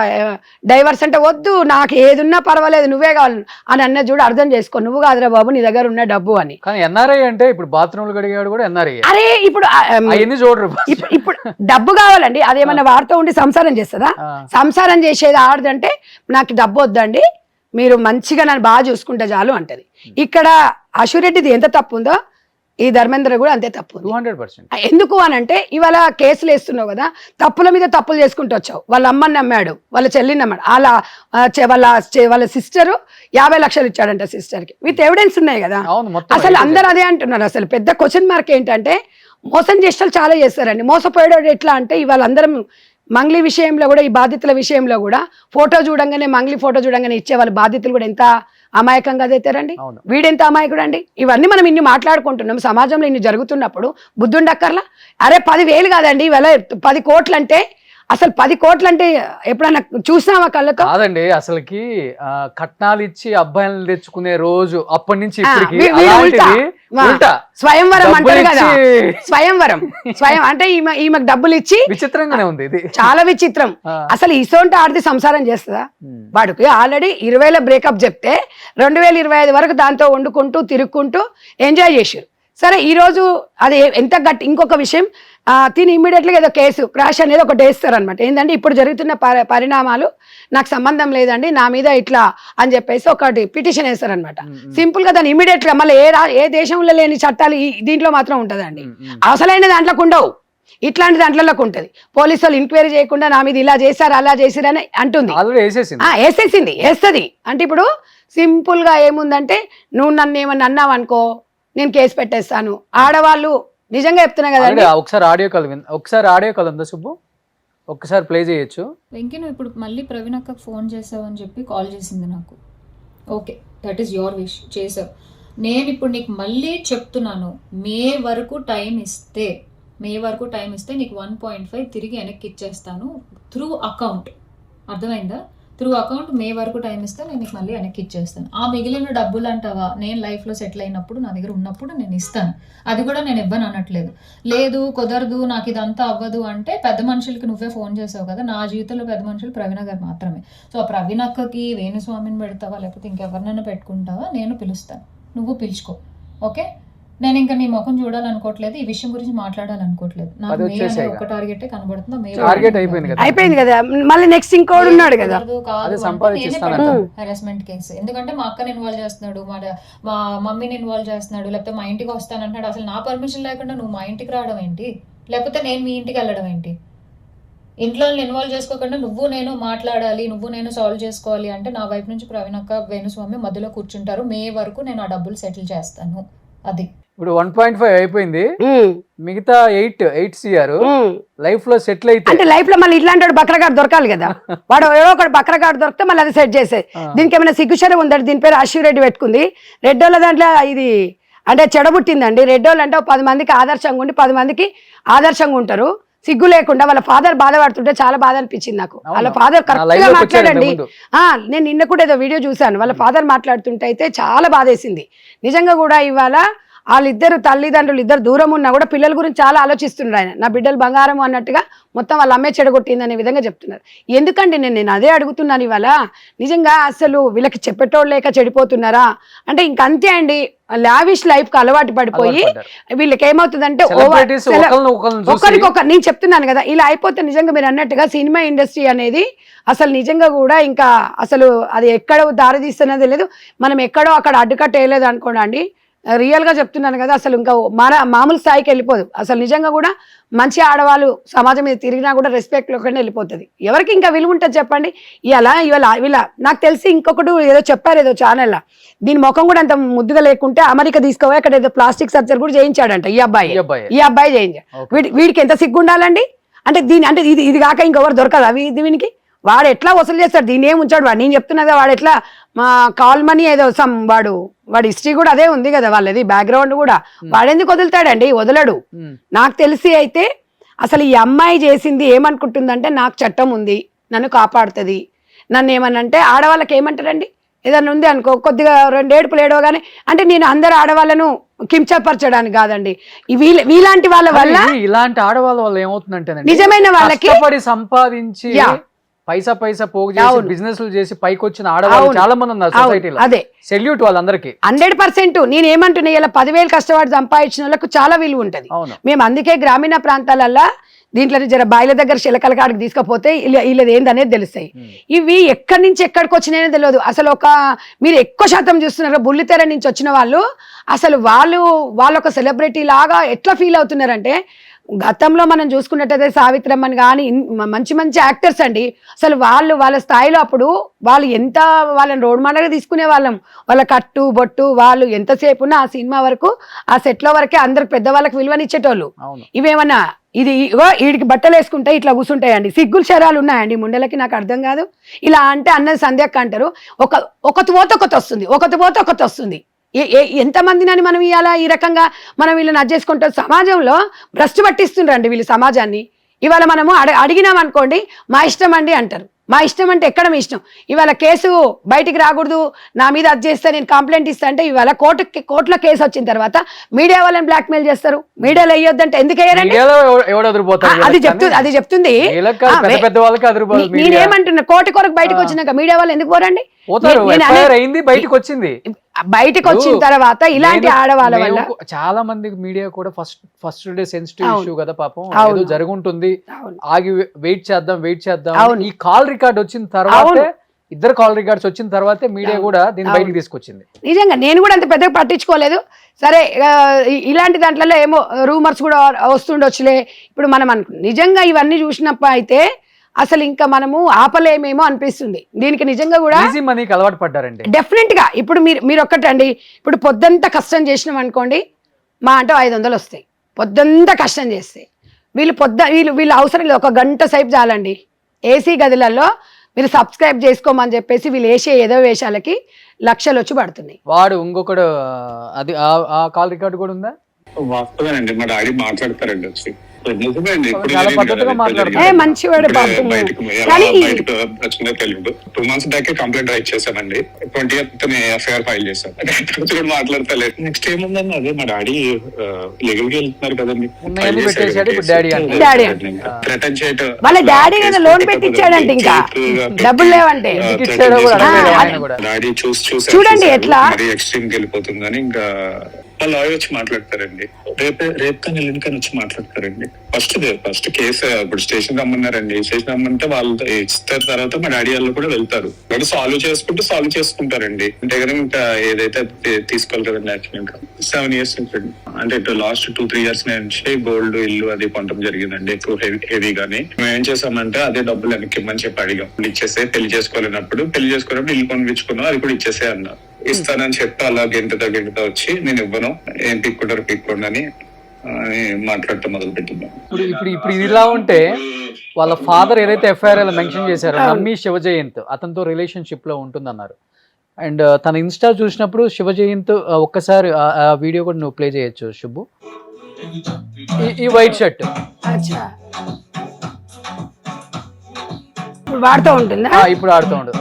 డైవర్స్ అంటే వద్దు, నాకు ఏదున్నా పర్వాలేదు, నువ్వే కావాలి అని అన్న చూడు. అర్థం చేసుకో, నువ్వు కాదురా బాబు, నీ దగ్గర ఉన్న డబ్బు అని. కానీ ఎన్ఆర్ఐ అంటే ఇప్పుడు బాత్రూమ్లు కడిగాడు కూడా ఎన్ఆర్ఐ. అరే ఇప్పుడు చూడరు. ఇప్పుడు డబ్బు కావాలండి, అదేమన్నా వారితో ఉండి సంసారం చేస్తుందా? సంసారం చేసేది ఆడదంటే నాకు డబ్బు వద్దండి, మీరు మంచిగా నన్ను బాగా చూసుకుంటే చాలు అంటది. ఇక్కడ అశురెడ్డిది ఎంత తప్పు ఉందో ఈ ధర్మేంద్ర కూడా అంతే తప్పు. 200%. ఎందుకు అని అంటే ఇవాళ కేసులు వేస్తున్నావు కదా, తప్పుల మీద తప్పులు చేసుకుంటూ వచ్చావు. వాళ్ళ అమ్మని నమ్మాడు, వాళ్ళ చెల్లిని నమ్మాడు, వాళ్ళ సిస్టర్ 50 లక్షలు ఇచ్చాడంట సిస్టర్ కి, విత్ ఎవిడెన్స్ ఉన్నాయి కదా. అసలు అందరు అదే అంటున్నారు. అసలు పెద్ద క్వశ్చన్ మార్క్ ఏంటంటే మోసం చేసేవాళ్ళు చాలా చేస్తారండి. మోసపోయాడు ఎట్లా అంటే ఇవాళ అందరం మంగ్లీ విషయంలో కూడా, ఈ బాధితుల విషయంలో కూడా మంగ్లీ ఫోటో చూడంగానే ఇచ్చే వాళ్ళ బాధితులు కూడా ఎంత అమాయకంగా అదైతారండి. వీడెంత అమాయకుడు అండి. ఇవన్నీ మనం ఇన్ని మాట్లాడుకుంటున్నాం, సమాజంలో ఇన్ని జరుగుతున్నప్పుడు బుద్ధుండక్కర్లా. అరే 10,000 కాదండి ఇవాళ 10 కోట్లు అంటే, అసలు 10 కోట్లు అంటే ఎప్పుడన్నా చూసినావా కళ్ళతో? కాదండి, అసలుకి కట్నాలు ఇచ్చి అబ్బాయిలను తెచ్చుకునే రోజు అప్పటి నుంచి స్వయంవరం అంటారు కదా, స్వయం అంటే ఈమెకు డబ్బులు ఇచ్చి. విచిత్రంగానే ఉంది ఇది, చాలా విచిత్రం. అసలు ఇసోంటి ఆడితే సంసారం చేస్తుందా? వాడికి ఆల్రెడీ 20,000 బ్రేకప్ చెప్తే 2025 వరకు దాంతో వండుకుంటూ తిరుక్కుంటూ ఎంజాయ్ చేసారు. సరే ఈ రోజు అది ఎంత గట్టి. ఇంకొక విషయం, తిని ఇమ్మీడియట్గా ఏదో కేసు క్రాష్ అనేది ఒకటి వేస్తారు అనమాట. ఏంటంటే ఇప్పుడు జరుగుతున్న పరిణామాలు నాకు సంబంధం లేదండి, నా మీద ఇట్లా అని చెప్పేసి ఒకటి పిటిషన్ వేస్తారనమాట. సింపుల్ గా దాన్ని ఇమ్మీడియట్ గా మళ్ళీ ఏ దేశంలో లేని చట్టాలు దీంట్లో మాత్రం ఉంటదండి. అసలైన దాంట్లోకి ఉండవు, ఇట్లాంటి దాంట్లోకి ఉంటది. పోలీసు వాళ్ళు ఎంక్వైరీ చేయకుండా నా మీద ఇలా చేశారు అలా చేశారని అంటుంది, వేస్తుంది. అంటే ఇప్పుడు సింపుల్ గా ఏముందంటే, నువ్వు నన్ను ఏమన్నా అన్నావు అనుకో, నేను కేసు పెట్టేస్తాను. ఆడవాళ్ళు నిజంగా చెప్తున్నా కదండి. ఒకసారి ఆడియో కాల్ ఉందా సుబ్బు? ఒక్కసారి ప్లే చేయొచ్చు. వెంకీ, నువ్వు ఇప్పుడు మళ్ళీ ప్రవీణ్ అక్కకు ఫోన్ చేసావు అని చెప్పి కాల్ చేసింది నాకు. Okay, that is your wish, చేసావు. నేను ఇప్పుడు నీకు మళ్ళీ చెప్తున్నాను, మే వరకు టైం ఇస్తే నీకు 1.5 తిరిగి వెనక్కి ఇచ్చేస్తాను త్రూ అకౌంట్. అర్థమైందా? త్రూ అకౌంట్ మే వరకు టైం ఇస్తే నేను నీకు మళ్ళీ వెనక్కి ఇచ్చేస్తాను. ఆ మిగిలిన డబ్బులు అంటావా, నేను లైఫ్లో సెటిల్ అయినప్పుడు నా దగ్గర ఉన్నప్పుడు నేను ఇస్తాను. అది కూడా నేను ఇవ్వను అనట్లేదు. లేదు కుదరదు, నాకు ఇదంతా అవ్వదు అంటే పెద్ద మనుషులకి నువ్వే ఫోన్ చేసావు కదా. నా జీవితంలో పెద్ద మనుషులు ప్రవీణ గారు మాత్రమే. సో ఆ ప్రవీణ అక్కకి వేణుస్వామిని పెడతావా లేకపోతే ఇంకెవరినైనా పెట్టుకుంటావా, నేను పిలుస్తాను, నువ్వు పిలుచుకో. ఓకే, నేను ఇంకా నీ ముఖం చూడాలనుకోవట్లేదు, ఈ విషయం గురించి మాట్లాడాలనుకోవట్లేదు. నాకు ఒక టార్గెట్ కనబడుతుందా? అయిపోయింది కదా, మళ్ళీ నెక్స్ట్ ఇంకోడు ఉన్నాడు కదా హెరాస్మెంట్ కేసు. ఎందుకంటే మా అక్కని ఇన్వాల్వ్ చేస్తున్నాడు, మా మమ్మీని ఇన్వాల్వ్ చేస్తున్నాడు, లేకపోతే మా ఇంటికి వస్తానంటున్నాడు. అసలు నా పర్మిషన్ లేకుండా నువ్వు మా ఇంటికి రావడం ఏంటి, లేకపోతే నేను మీ ఇంటికి వెళ్ళడం ఏంటి? ఇంట్లో ఇన్వాల్వ్ చేసుకోకుండా నువ్వు నేను మాట్లాడాలి, నువ్వు నేను సాల్వ్ చేసుకోవాలి అంటే నా వైపు నుంచి ప్రవీణ్ అక్క వేణుస్వామి మధ్యలో కూర్చుంటారు. మే వరకు నేను ఆ డబ్బులు సెటిల్ చేస్తాను. అది ఇప్పుడు 1.5 అయిపోయింది, మిగతా 8 CR లైఫ్ లో సెటిల్ అయితే, అంటే లైఫ్ లో మళ్ళీ ఇట్లాంటి వాడు బక్రగాడు దొరకాలి కదా. వాడు ఏదో ఒకటి బక్రగాడు దొరికితే మళ్ళీ అది సెట్ చేసే. దీనికి ఏమైనా సిగ్గుశరం ఉందండి? దీని పేరు అశ్విరెడ్డి పెట్టుకుంది. రెడ్డోళ్ళ దాంట్లో ఇది అంటే చెడబుట్టిందండి. రెడ్డోళ్ళు అంటే 10 మందికి ఆదర్శంగా ఉండి 10 మందికి ఆదర్శంగా ఉంటారు. సిగ్గు లేకుండా వాళ్ళ ఫాదర్ బాధపడుతుంటే చాలా బాధ అనిపించింది నాకు. వాళ్ళ ఫాదర్ కరెక్ట్ గా మాట్లాడండి. నేను నిన్న కూడా ఏదో వీడియో చూసాను, వాళ్ళ ఫాదర్ మాట్లాడుతుంటే అయితే చాలా బాధ వేసింది నిజంగా కూడా. ఇవాళ వాళ్ళిద్దరు తల్లిదండ్రులు ఇద్దరు దూరం ఉన్నా కూడా పిల్లల గురించి చాలా ఆలోచిస్తున్నారు. ఆయన నా బిడ్డలు బంగారం అన్నట్టుగా మొత్తం వాళ్ళ అమ్మే చెడగొట్టింది అనే విధంగా చెప్తున్నారు. ఎందుకండి నేను అదే అడుగుతున్నాను ఇవాళ. నిజంగా అసలు వీళ్ళకి చెప్పేటోళ్ళు లేక చెడిపోతున్నారా అంటే ఇంకంతే అండి. లావిష్ లైఫ్ కి అలవాటు పడిపోయి వీళ్ళకి ఏమవుతుందంటే ఒకరికొకరు, నేను చెప్తున్నాను కదా, ఇలా అయిపోతే నిజంగా మీరు అన్నట్టుగా సినిమా ఇండస్ట్రీ అనేది అసలు నిజంగా కూడా ఇంకా అసలు అది ఎక్కడ దారి తీస్తున్నది లేదు. మనం ఎక్కడో అక్కడ అడ్డుకట్ట వేయలేదు అనుకోండి. రియల్గా చెప్తున్నాను కదా, అసలు ఇంకా మామూలు స్థాయికి వెళ్ళిపోదు. అసలు నిజంగా కూడా మంచి ఆడవాళ్ళు సమాజం మీద తిరిగినా కూడా రెస్పెక్ట్ లోకి వెళ్ళిపోతుంది. ఎవరికి ఇంకా విలువ ఉంటుంది చెప్పండి? ఇవాళ నాకు తెలిసి ఇంకొకటి ఏదో చెప్పారు ఏదో ఛానల్లో, దీని ముఖం కూడా అంత ముద్దుగా లేకుంటే అమెరికా తీసుకోవాలి, అక్కడ ఏదో ప్లాస్టిక్ సర్జరీ కూడా చేయించాడంట ఈ అబ్బాయి చేయించాడు. వీడికి ఎంత సిగ్గు ఉండాలండి? అంటే ఇది కాక ఇంకెవరు దొరకదు అవి దీనికి. వాడు ఎట్లా వసూలు చేస్తాడు? దీన్ని ఏం ఉంచాడు వాడు? నేను చెప్తున్నదా, వాడు ఎట్లా మా కాల్ మనీ ఏదో వాడి హిస్టరీ కూడా అదే ఉంది కదా, వాళ్ళది బ్యాక్గ్రౌండ్ కూడా. వాడెందుకు వదులుతాడండి? వదలడు. నాకు తెలిసి అయితే అసలు ఈ అమ్మాయి చేసింది ఏమనుకుంటుందంటే, నాకు చట్టం ఉంది, నన్ను కాపాడుతుంది, నన్ను ఏమనంటే ఆడవాళ్ళకి ఏమంటారండి, ఏదన్నా ఉంది అనుకో కొద్దిగా 2 ఏడుపులు ఏడవగానే, అంటే నేను అందరు ఆడవాళ్ళను కించపరచడానికి కాదండి, వీలాంటి వాళ్ళ వల్ల, ఇలాంటి ఆడవాళ్ళ వల్ల ఏమవుతుందంటే నిజమైన వాళ్ళకి సంపాదించి పైసా పోగు చేసి బిజినెస్ చేసి పైకి వచ్చిన ఆడవాళ్ళు చాలా మంది ఉన్నారు సొసైటీలో. అదే సెల్యూట్ వాళ్ళందరికీ 100%. నేను ఏమంటున్నా, ఇలా 10,000 కష్టపడి సంపాదించిన వాళ్ళకు చాలా విలువ ఉంటది. మేము అందుకే గ్రామీణ ప్రాంతాలల్లో దీంట్లో జర బాయిల దగ్గర శిలకల కాడికి తీసుకపోతే వీళ్ళది ఏందనేది తెలుస్తాయి. ఇవి ఎక్కడి నుంచి ఎక్కడికి వచ్చినాయో తెలియదు. అసలు మీరు ఎక్కువ శాతం చూస్తున్నారు బుల్లితెర నుంచి వచ్చిన వాళ్ళు, అసలు వాళ్ళొక సెలబ్రిటీ లాగా ఎట్లా ఫీల్ అవుతున్నారంటే, గతంలో మనం చూసుకున్నట్టయితే సావిత్రమ్మని కానీ మంచి మంచి యాక్టర్స్ అండి, అసలు వాళ్ళ స్థాయిలో అప్పుడు వాళ్ళని రోడ్ మోడల్గా తీసుకునే వాళ్ళం. వాళ్ళ కట్టు బొట్టు వాళ్ళు ఎంతసేపు ఉన్నా ఆ సినిమా వరకు ఆ సెట్లో వరకే అందరికి పెద్దవాళ్ళకి విలువనిచ్చేటోళ్ళు. ఇవేమన్నా వీడికి బట్టలు వేసుకుంటే ఇట్లా కూర్చుంటాయండి, సిగ్గులు శరాలు ఉన్నాయండి ముండలకి? నాకు అర్థం కాదు. ఇలా అంటే అన్నది సంధ్యక్క అంటారు, ఒకటి పోతే ఒకటి వస్తుంది. ఎంతమందినని మనం ఇవాళ ఈ రకంగా మనం వీళ్ళని అడ్జేసుకుంటాం. సమాజంలో భ్రష్టు పట్టిస్తుండ్రండి వీళ్ళు సమాజాన్ని. ఇవాళ మనము అడిగినాం అనుకోండి, మా ఇష్టం అండి అంటారు. మా ఇష్టం అంటే ఎక్కడ మీ ఇష్టం? ఇవాళ కేసు బయటికి రాకూడదు, నా మీద అది చేస్తే నేను కంప్లైంట్ ఇస్తా అంటే, ఇవాళ కోర్టులో కేసు వచ్చిన తర్వాత మీడియా వాళ్ళని బ్లాక్మెయిల్ చేస్తారు. మీడియాలో వేయొద్దంటే ఎందుకు వేయరండి? అది చెప్తుంది. నేనేమంటున్నా, కోర్టు కొరకు బయటకు వచ్చినాక మీడియా వాళ్ళు ఎందుకు పోరండి? బయటకు వచ్చిన తర్వాత ఇలాంటి ఆడవాళ్ళ వల్ల చాలా మంది మీడియా కూడా ఫస్ట్ డే సెన్సిటివ్ ఇష్యూ కదా పాపం, ఏదో జరుగుంటుంది, ఆగి వెయిట్ చేద్దాం. ఈ కాల్ రికార్డ్ వచ్చిన తర్వాత, ఇద్దరు కాల్ రికార్డ్స్ వచ్చిన తర్వాతే మీడియా కూడా దీన్ని బయటకు తీసుకొచ్చింది. నిజంగా నేను కూడా అంత పెద్దగా పట్టించుకోలేదు. సరే, ఇలాంటి దాంట్లో ఏమో రూమర్స్ కూడా వస్తుండొచ్చులే. ఇప్పుడు మనం నిజంగా ఇవన్నీ చూసినప్పుడు అయితే అసలు ఇంకా మనము ఆపలేమేమో అనిపిస్తుంది. దీనికి నిజంగా కూడా అలవాటు పడ్డారండి డెఫినెట్ గా. ఇప్పుడు మీరు ఒక్కటండి, ఇప్పుడు పొద్దంతా కష్టం చేసినాం అనుకోండి, మా అంటే 500 వస్తాయి. పొద్దంతా కష్టం చేస్తే వీళ్ళు అవసరం లేదు, 1 గంట సేపు చాలండి. ఏసీ గదులలో మీరు సబ్స్క్రైబ్ చేసుకోమని చెప్పేసి వీళ్ళు వేసే ఏదో వేషాలకి లక్షలు వచ్చి పడుతున్నాయి. వాడు ఇంకొకడు అది ఆ కాల్ రికార్డు కూడా ఉందా? వాస్తవేనండి, మా డాడీ మాట్లాడతారండి వచ్చి మంచివాడు. 2 months బ్యాక్ కంప్లైంట్ రైట్ చేశానండి. 20th ఎఫ్ఐఆర్ ఫైల్ చేశాను. మాట్లాడతలేదు. నెక్స్ట్ ఏముందండి, అదే మా డాడీ లీగల్ గా వెళ్తున్నారు కదండి, థ్రెటన్ చేయటం. వాళ్ళ డాడీ లోన్ పెట్టించాడంటే ఇంకా డబ్బులు లేవంటే డాడీ చూడండి ఎట్లా ఎక్స్ట్రీమ్ కి వెళ్ళిపోతుందని ఇంకా లాయర్ వచ్చి మాట్లాడతారండి. రేపు కానీ ఎల్లుండి వచ్చి మాట్లాడతారండి. ఫస్ట్ కేసు ఇప్పుడు స్టేషన్ రమ్మన్నారండి. స్టేషన్ రమ్మంటే వాళ్ళు ఇస్తారు, తర్వాత మా డాడీ వాళ్ళు కూడా వెళ్తారు. వాళ్ళు సాల్వ్ చేసుకుంటారండి. అంటే ఇంకా ఏదైతే తీసుకోవాలి కదండి. యాక్చువల్ గా 7 years ఉంటుంది. అంటే లాస్ట్ 2-3 years నుంచి గోల్డ్ ఇల్లు అది కొనడం జరిగిందండి, ఎక్కువ హెవీగానే. మేము ఏం చేసామంటే అదే డబ్బులు వెనక్కి ఇమ్మని చెప్పి అడిగాం. ఇచ్చేసే పెళ్లి చేసుకోలేనప్పుడు ఇల్లు కొనిపించుకున్నాం, అది కూడా ఇచ్చేసే అన్నారు. ఇస్తానని చెప్పి అలా గెంటుతా వచ్చి నేను ఇవ్వను, ఏం పిక్కుంటారు అని మాట్లాడటం మొదలు పెట్టింది. ఇప్పుడు ఇలా ఉంటే వాళ్ళ ఫాదర్ ఏదైతే ఎఫ్ఐఆర్ మెన్షన్ చేశారో, నమ్మి శివజయంత్ అతనితో రిలేషన్షిప్ లో ఉంటుందన్నారు. అండ్ తన ఇన్స్టా చూసినప్పుడు శివజయంత్ ఒక్కసారి ఆ వీడియో కూడా నువ్వు ప్లే చేయొచ్చు శుభు. ఈ వైట్ షర్ట్ వాడుతూ ఉంటుందా? ఇప్పుడు ఆడుతూ ఉంటుంది.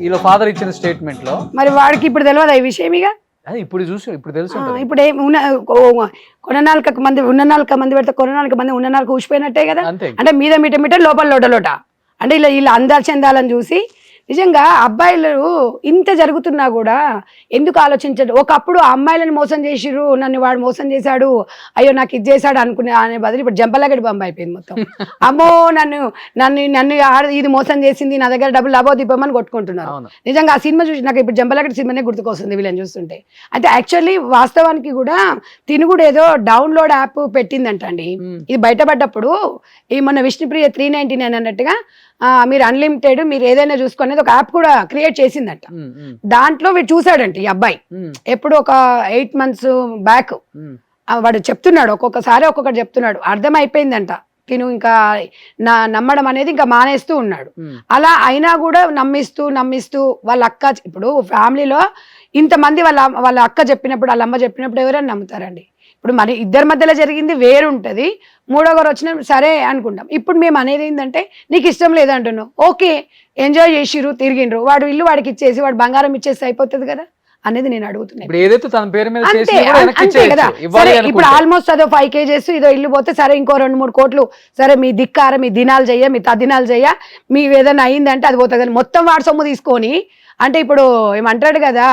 వీళ్ళ ఫాదర్ ఇచ్చిన స్టేట్మెంట్ లో. మరి వాడికి ఇప్పుడు తెలియదు ఈ విషయం. ఇక ఇప్పుడు తెలుసు. ఇప్పుడు కొననాలుక మంది పెడితే కొననాలుక మంది ఉన్ననాలుక ఊసిపోయినట్టే కదా. అంటే మీద మిట లోపల లోట అంటే ఇలా అందాలు చెందాలని చూసి నిజంగా అబ్బాయిలు ఇంత జరుగుతున్నా కూడా ఎందుకు ఆలోచించడు? ఒకప్పుడు ఆ అమ్మాయిలను మోసం చేసిర్రు, నన్ను వాడు మోసం చేశాడు, అయ్యో నాకు ఇది చేశాడు అనుకునే అనే బదులు ఇప్పుడు జంపలగడి బొమ్మ అయిపోయింది మొత్తం. అమ్మో నన్ను నన్ను నన్ను ఇది మోసం చేసింది, నా దగ్గర డబ్బులు లాభో దిబ్బమని కొట్టుకుంటున్నారు. నిజంగా ఆ సినిమా చూసి నాకు ఇప్పుడు జంపలగడి సినిమానే గుర్తుకొస్తుంది వీళ్ళని చూస్తుంటే. అయితే యాక్చువల్లీ వాస్తవానికి కూడా తిను కూడా ఏదో డౌన్లోడ్ యాప్ పెట్టిందంట అండి. ఇది బయటపడ్డప్పుడు ఈ మొన్న విష్ణుప్రియ 399 అన్నట్టుగా మీరు అన్లిమిటెడ్ మీరు ఏదైనా చూసుకునేది ఒక యాప్ కూడా క్రియేట్ చేసిందంట. దాంట్లో వీడు చూసాడంట ఈ అబ్బాయి ఎప్పుడు ఒక 8 months బ్యాక్. వాడు చెప్తున్నాడు, ఒక్కొక్కసారి ఒక్కొక్కటి చెప్తున్నాడు. అర్థమైపోయిందంట తిను ఇంకా నమ్మడం అనేది ఇంకా మానేస్తూ ఉన్నాడు. అలా అయినా కూడా నమ్మిస్తూ వాళ్ళ అక్క, ఇప్పుడు ఫ్యామిలీలో ఇంతమంది వాళ్ళ అక్క చెప్పినప్పుడు వాళ్ళ అమ్మ చెప్పినప్పుడు ఎవరైనా నమ్ముతారండి? ఇప్పుడు మరి ఇద్దరి మధ్యలో జరిగింది వేరుంటది, మూడోగారు వచ్చిన సరే అనుకుంటాం. ఇప్పుడు మేము అనేది ఏంటంటే నీకు ఇష్టం లేదంటున్నావు, ఓకే ఎంజాయ్ చేసిరు తిరిగిండ్రు, వాడు ఇల్లు వాడికి ఇచ్చేసి వాడు బంగారం ఇచ్చేసి అయిపోతుంది కదా అనేది నేను అడుగుతున్నాను. అంతే కదా. సరే ఇప్పుడు ఆల్మోస్ట్ అదో 5 kgs ఇదో ఇల్లు పోతే సరే ఇంకో 2-3 కోట్లు సరే మీ దిక్కార మీ దినాలు చెయ్య మీ తద్దినాలు చెయ్య మీ ఏదైనా అయిందంటే అది పోతుంది. మొత్తం వాడు సొమ్ము తీసుకొని అంటే ఇప్పుడు ఏమంటాడు కదా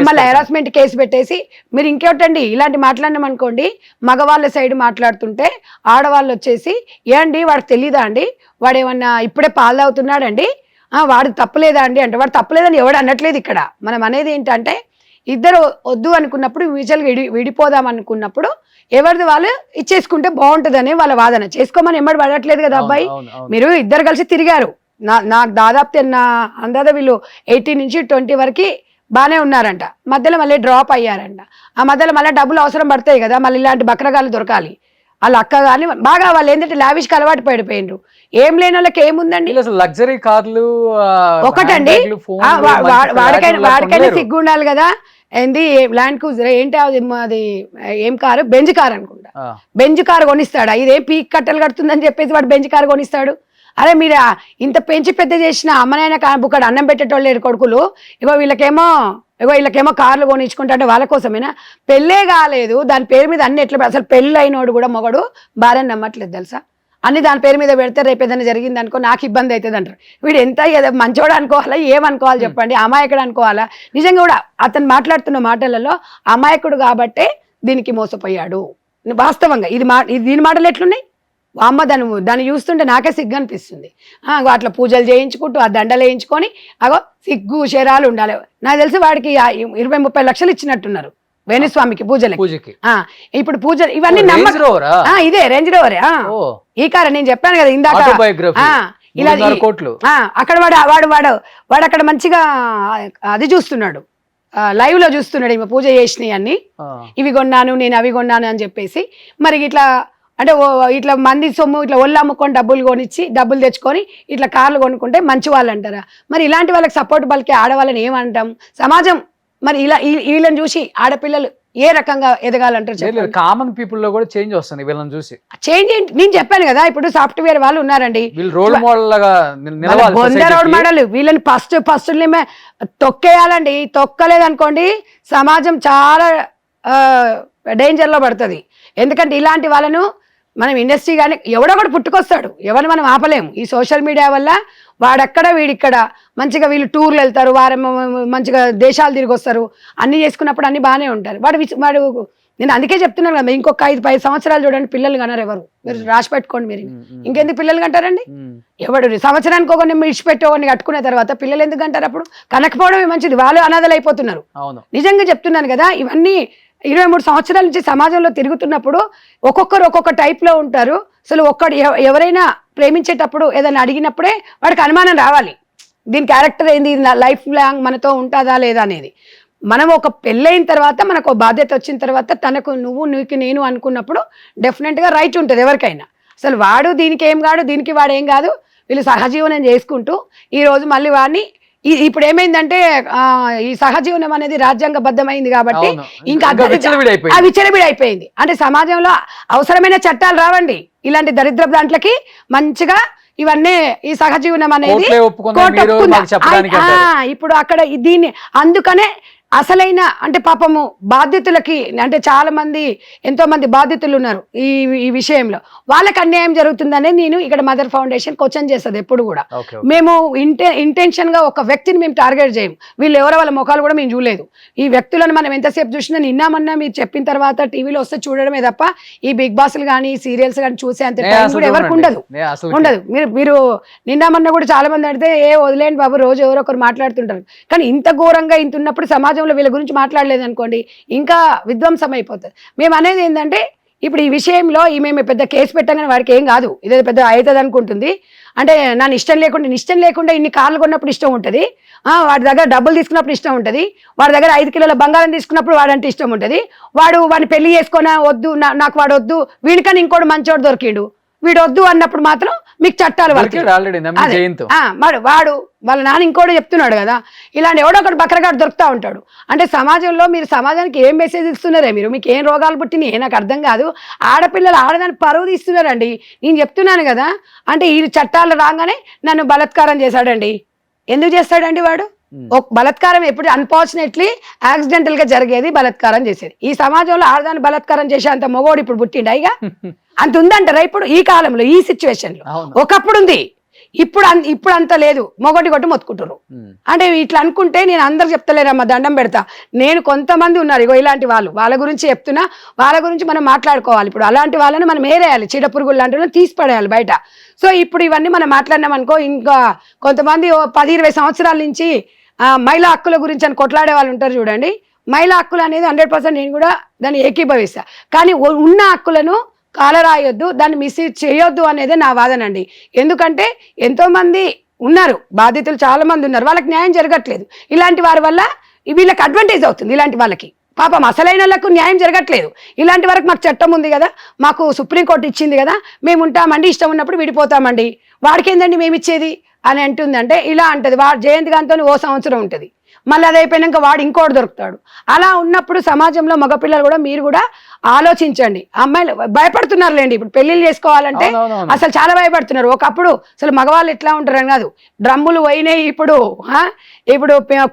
మళ్ళీ హెరాస్మెంట్ కేసు పెట్టేసి మీరు ఇంకోటండి ఇలాంటి మాట్లాడినాం అనుకోండి, మగవాళ్ళ సైడ్ మాట్లాడుతుంటే ఆడవాళ్ళు వచ్చేసి ఏండి వాడికి తెలీదా అండి, వాడు ఏమన్నా ఇప్పుడే పాలు తాగుతున్నాడండి, వాడు తప్పలేదా అండి అంటే వాడు తప్పలేదని ఎవడు అనట్లేదు. ఇక్కడ మనం అనేది ఏంటంటే ఇద్దరు వద్దు అనుకున్నప్పుడు మ్యూచువల్గా విడిపోదాం అనుకున్నప్పుడు ఎవరిది వాళ్ళు ఇచ్చేసుకుంటే బాగుంటుందని వాళ్ళ వాదన. చేసుకోమని ఎమ్మడి పడట్లేదు కదా అబ్బాయి. మీరు ఇద్దరు కలిసి తిరిగారు, నాకు దాదాపు అందాదా వీళ్ళు 18 నుంచి 20 వరకు బాగానే ఉన్నారంట, మధ్యలో మళ్ళీ డ్రాప్ అయ్యారంట. ఆ మధ్యలో మళ్ళీ డబ్బులు అవసరం పడతాయి కదా, మళ్ళీ ఇలాంటి బక్రగాలు దొరకాలి. వాళ్ళ అక్క కానీ బాగా వాళ్ళు ఏంటంటే లావిష్కి అలవాటు పడిపోయినరు. ఏం లేని వాళ్ళకి ఏముందండి, లగ్జరీ కార్లు ఒకటండి. వాడికైనా సిగ్గు ఉండాలి కదా. ఏంది ల్యాండ్ క్రూజర్ ఏంటి అది ఏం కారు, బెంజ్ కార్ అనుకుంటా. బెంజ్ కారు కొనిస్తాడా? ఇదేం పీక్ కట్టలు కడుతుందని చెప్పేసి వాడు బెంజ్ కారు కొనిస్తాడు? అరే మీరు ఇంత పెంచి పెద్ద చేసిన అమ్మనైనా బుక్కడు అన్నం పెట్టేటోళ్ళు లేరు కొడుకులు, వీళ్ళకేమో కార్లు కొనిచ్చుకుంటే వాళ్ళ కోసమేనా? పెళ్ళే కాలేదు దాని పేరు మీద అన్ని ఎట్లా, అసలు పెళ్ళి అయినోడు కూడా మొగడు భార్యను నమ్మట్లేదు తెలుసా. అన్ని దాని పేరు మీద పెడితే రేపు ఏదైనా జరిగింది అనుకో నాకు ఇబ్బంది అవుతుంది అంటారు. వీడు ఎంత మంచోడు అనుకోవాలా ఏమనుకోవాలి చెప్పండి, అమాయకుడు అనుకోవాలా? నిజంగా కూడా అతను మాట్లాడుతున్న మాటలలో అమాయకుడు కాబట్టే దీనికి మోసపోయాడు. వాస్తవంగా దీని మాటలు ఎట్లున్నాయి? అమ్మ దాన్ని చూస్తుంటే నాకే సిగ్గు అనిపిస్తుంది. అట్లా పూజలు చేయించుకుంటూ ఆ దండలు వేయించుకొని అగో సిగ్గు శరాలు ఉండాలి. నాకు తెలిసి వాడికి 20-30 లక్షలు ఇచ్చినట్టున్నారు వేణుస్వామికి పూజలకి. ఇప్పుడు పూజలు ఇవన్నీ ఇదే రేంజ్ రోవరే ఈ కారు నేను చెప్పాను కదా ఇందాక. ఇలా అక్కడ వాడు అక్కడ మంచిగా అది చూస్తున్నాడు, లైవ్ లో చూస్తున్నాడు ఈమె పూజ చేసినాయి అన్ని, ఇవి కొన్నాను నేను అవి కొన్నాను అని చెప్పేసి. మరి ఇట్లా అంటే ఇట్లా మంది సొమ్ము ఇట్లా ఒళ్ళు అమ్ముకొని డబ్బులు తెచ్చుకొని ఇట్లా కార్లు కొనుక్కుంటే మంచి వాళ్ళు అంటారా? మరి ఇలాంటి వాళ్ళకి సపోర్ట్ పలికే ఆడవాళ్ళని ఏమంటాం? సమాజం మరి వీళ్ళని చూసి ఆడపిల్లలు ఏ రకంగా ఎదగాలంటారు? కామన్ పీపుల్ లో కూడా చేంజ్ వస్తుంది వీళ్ళని చూసి. చేంజ్ ఏంటి నేను చెప్పాను కదా, ఇప్పుడు సాఫ్ట్వేర్ వాళ్ళు ఉన్నారండి రోల్ మోడల్, వీళ్ళని ఫస్ట్ తొక్కేయాలండి. తొక్కలేదనుకోండి సమాజం చాలా డేంజర్ లో పడుతుంది. ఎందుకంటే ఇలాంటి వాళ్ళను మనం ఇండస్ట్రీ కానీ ఎవడో కూడా పుట్టుకొస్తాడు, ఎవరిని మనం ఆపలేము. ఈ సోషల్ మీడియా వల్ల వాడక్కడ వీడిక్కడ మంచిగా వీళ్ళు టూర్లు వెళ్తారు, వారం మంచిగా దేశాలు తిరిగి వస్తారు, అన్ని చేసుకున్నప్పుడు అన్ని బాగానే ఉంటారు. వాడు నేను అందుకే చెప్తున్నాను కదా, ఇంకొక 5-10 సంవత్సరాలు చూడండి పిల్లలు కన్నారు ఎవరు, మీరు రాసి పెట్టుకోండి. మీరు ఇంకెందుకు పిల్లలు కంటారండి? ఎవడు సంవత్సరానికి ఒక ఇడిచిపెట్టేవాడిని కట్టుకునే తర్వాత పిల్లలు ఎందుకు అంటారు? అప్పుడు కనకపోవడమే మంచిది, వాళ్ళు అనాథలు అయిపోతున్నారు. నిజంగా చెప్తున్నాను కదా. ఇవన్నీ 23 సంవత్సరాల నుంచి సమాజంలో తిరుగుతున్నప్పుడు ఒక్కొక్కరు ఒక్కొక్క టైప్ లో ఉంటారు. అసలు ఎవరైనా ప్రేమించేటప్పుడు ఏదైనా అడిగినప్పుడే వాడికి అనుమానం రావాలి, దీని క్యారెక్టర్ ఏంది, లైఫ్ లాంగ్ మనతో ఉంటుందా లేదా అనేది. మనం ఒక పెళ్ళైన తర్వాత మనకు బాధ్యత వచ్చిన తర్వాత తనకు నీకు నేను అనుకున్నప్పుడు డెఫినెట్ గా రైట్ ఉంటుంది ఎవరికైనా. అసలు వాడు దీనికి ఏం కాదు, దీనికి వాడు ఏం కాదు, వీళ్ళు సహజీవనం చేసుకుంటూ ఈ రోజు మళ్ళీ వాడిని ఇప్పుడు ఏమైందంటే ఈ సహజీవనం అనేది రాజ్యాంగబద్ధమైంది కాబట్టి ఇంకా విచ్చలవిడైపోయింది. అంటే సమాజంలో అవసరమైన చట్టాలు రావండి ఇలాంటి దరిద్ర దాంట్లకి. మంచిగా ఇవన్నీ ఈ సహజీవనం అనేది ఇప్పుడు అక్కడ దీన్ని అందుకనే అసలైన అంటే పాపము బాధితులకి అంటే చాలా మంది ఎంతో మంది బాధితులు ఉన్నారు ఈ విషయంలో, వాళ్ళకి అన్యాయం జరుగుతుందనే నేను ఇక్కడ మదర్ ఫౌండేషన్ క్వశ్చన్ చేస్తుంది ఎప్పుడు కూడా. మేము ఇంటెన్షన్ గా ఒక వ్యక్తిని మేము టార్గెట్ చేయం, వీళ్ళు ఎవరో వాళ్ళ ముఖాలు కూడా మేము చూడలేదు. ఈ వ్యక్తులను మనం ఎంతసేపు చూసినా నిన్నామన్నా మీరు చెప్పిన తర్వాత టీవీలో వస్తే చూడడమే తప్ప ఈ బిగ్ బాస్లు కానీ సీరియల్స్ కానీ చూసే అంత టైం కూడా ఎవరికి ఉండదు. మీరు నిన్నామన్నా కూడా చాలా మంది అడిగితే వదిలేండి బాబు, రోజు ఎవరో ఒకరు మాట్లాడుతుంటారు. కానీ ఇంత ఘోరంగా ఇంత ఉన్నప్పుడు సమాజంలో వీళ్ళ గురించి మాట్లాడలేదు అనుకోండి ఇంకా విధ్వంసం అయిపోతుంది. మేము అనేది ఏంటంటే ఇప్పుడు ఈ విషయంలో మేము పెద్ద కేసు పెట్టగానే వాడికి ఏం కాదు, ఇదే పెద్ద అవుతుంది అనుకుంటుంది. అంటే నన్ను ఇష్టం లేకుండా ఇన్ని కార్లు కొన్నప్పుడు ఇష్టం ఉంటుంది, వాడి దగ్గర డబ్బులు తీసుకున్నప్పుడు ఇష్టం ఉంటుంది, వాడి దగ్గర 5 కిలోల బంగారం తీసుకున్నప్పుడు వాడంటే ఇష్టం ఉంటుంది. వాడిని పెళ్లి చేసుకున్నా వద్దు, నాకు వాడు వద్దు, వీడికని ఇంకోటి మంచోడు దొరికిండు, వీడు వద్దు అన్నప్పుడు మాత్రం మీకు చట్టాలు వాడు వాళ్ళ నాన్న ఇంకోటి చెప్తున్నాడు కదా, ఇలాంటి ఎవడో ఒకటి బకరగాడు దొరుకుతూ ఉంటాడు. అంటే సమాజంలో మీరు సమాజానికి ఏం మెసేజ్ ఇస్తున్నారే, మీకు ఏం రోగాలు పుట్టినాయి నాకు అర్థం కాదు. ఆడపిల్లలు ఆడదాన్ని పరువు తీస్తున్నారండి. నేను చెప్తున్నాను కదా, అంటే ఈ చట్టాలు రాగానే నన్ను బలాత్కారం చేశాడండి. ఎందుకు చేస్తాడండి వాడు? ఒక బలాత్కారం ఎప్పుడు అన్ఫార్చునేట్లీ యాక్సిడెంటల్ గా జరిగేది, బలాత్కారం చేసేది. ఈ సమాజంలో ఆడదాన్ని బలాత్కారం చేసే అంత మొగోడు ఇప్పుడు పుట్టిండా? ఇక అంత ఉందంటారా ఇప్పుడు ఈ కాలంలో ఈ సిచ్యువేషన్ లో? ఒకప్పుడు ఉంది, ఇప్పుడు అంత లేదు. మొగటి కొట్టి మొత్తుకుంటారు. అంటే ఇట్లా అనుకుంటే నేను అందరు చెప్తలేరమ్మా, దండం పెడతా. నేను కొంతమంది ఉన్నారు ఇగో ఇలాంటి వాళ్ళ గురించి చెప్తున్నా, వాళ్ళ గురించి మనం మాట్లాడుకోవాలి. ఇప్పుడు అలాంటి వాళ్ళని మనం ఏరేయాలి, చీడపురుగులు లాంటి తీసి పడేయాలి బయట. సో ఇప్పుడు ఇవన్నీ మనం మాట్లాడినాం అనుకో, ఇంకా కొంతమంది 10-20 సంవత్సరాల నుంచి మహిళా హక్కుల గురించి అని కొట్లాడే వాళ్ళు ఉంటారు చూడండి. మహిళా హక్కులు అనేది 100% నేను కూడా దాన్ని ఏకీభవిస్తా. కానీ ఉన్న హక్కులను కాలరాయొద్దు, దాన్ని మిస్యూజ్ చేయొద్దు అనేది నా వాదన అండి. ఎందుకంటే ఎంతోమంది ఉన్నారు బాధితులు, చాలా మంది ఉన్నారు, వాళ్ళకి న్యాయం జరగట్లేదు. ఇలాంటి వారి వల్ల వీళ్ళకి అడ్వాంటేజ్ అవుతుంది. ఇలాంటి వాళ్ళకి పాపం అసలైన వాళ్ళకు న్యాయం జరగట్లేదు. ఇలాంటి వరకు మాకు చట్టం ఉంది కదా, మాకు సుప్రీంకోర్టు ఇచ్చింది కదా, మేము ఉంటామండి, ఇష్టం ఉన్నప్పుడు విడిపోతామండి, వాడికి ఏందండి మేము ఇచ్చేది అని అంటుందంటే ఇలా అంటది. వాడు జయంతి గాంతో 1 సంవత్సరం ఉంటుంది, మళ్ళీ అది అయిపోయినాక వాడు ఇంకోటి దొరుకుతాడు. అలా ఉన్నప్పుడు సమాజంలో మగపిల్లలు కూడా మీరు కూడా ఆలోచించండి. అమ్మాయిలు భయపడుతున్నారులేండి, ఇప్పుడు పెళ్లిళ్ళు చేసుకోవాలంటే అసలు చాలా భయపడుతున్నారు. ఒకప్పుడు అసలు మగవాళ్ళు ఎట్లా ఉంటారని కాదు, డ్రమ్ములు పోయినాయి, ఇప్పుడు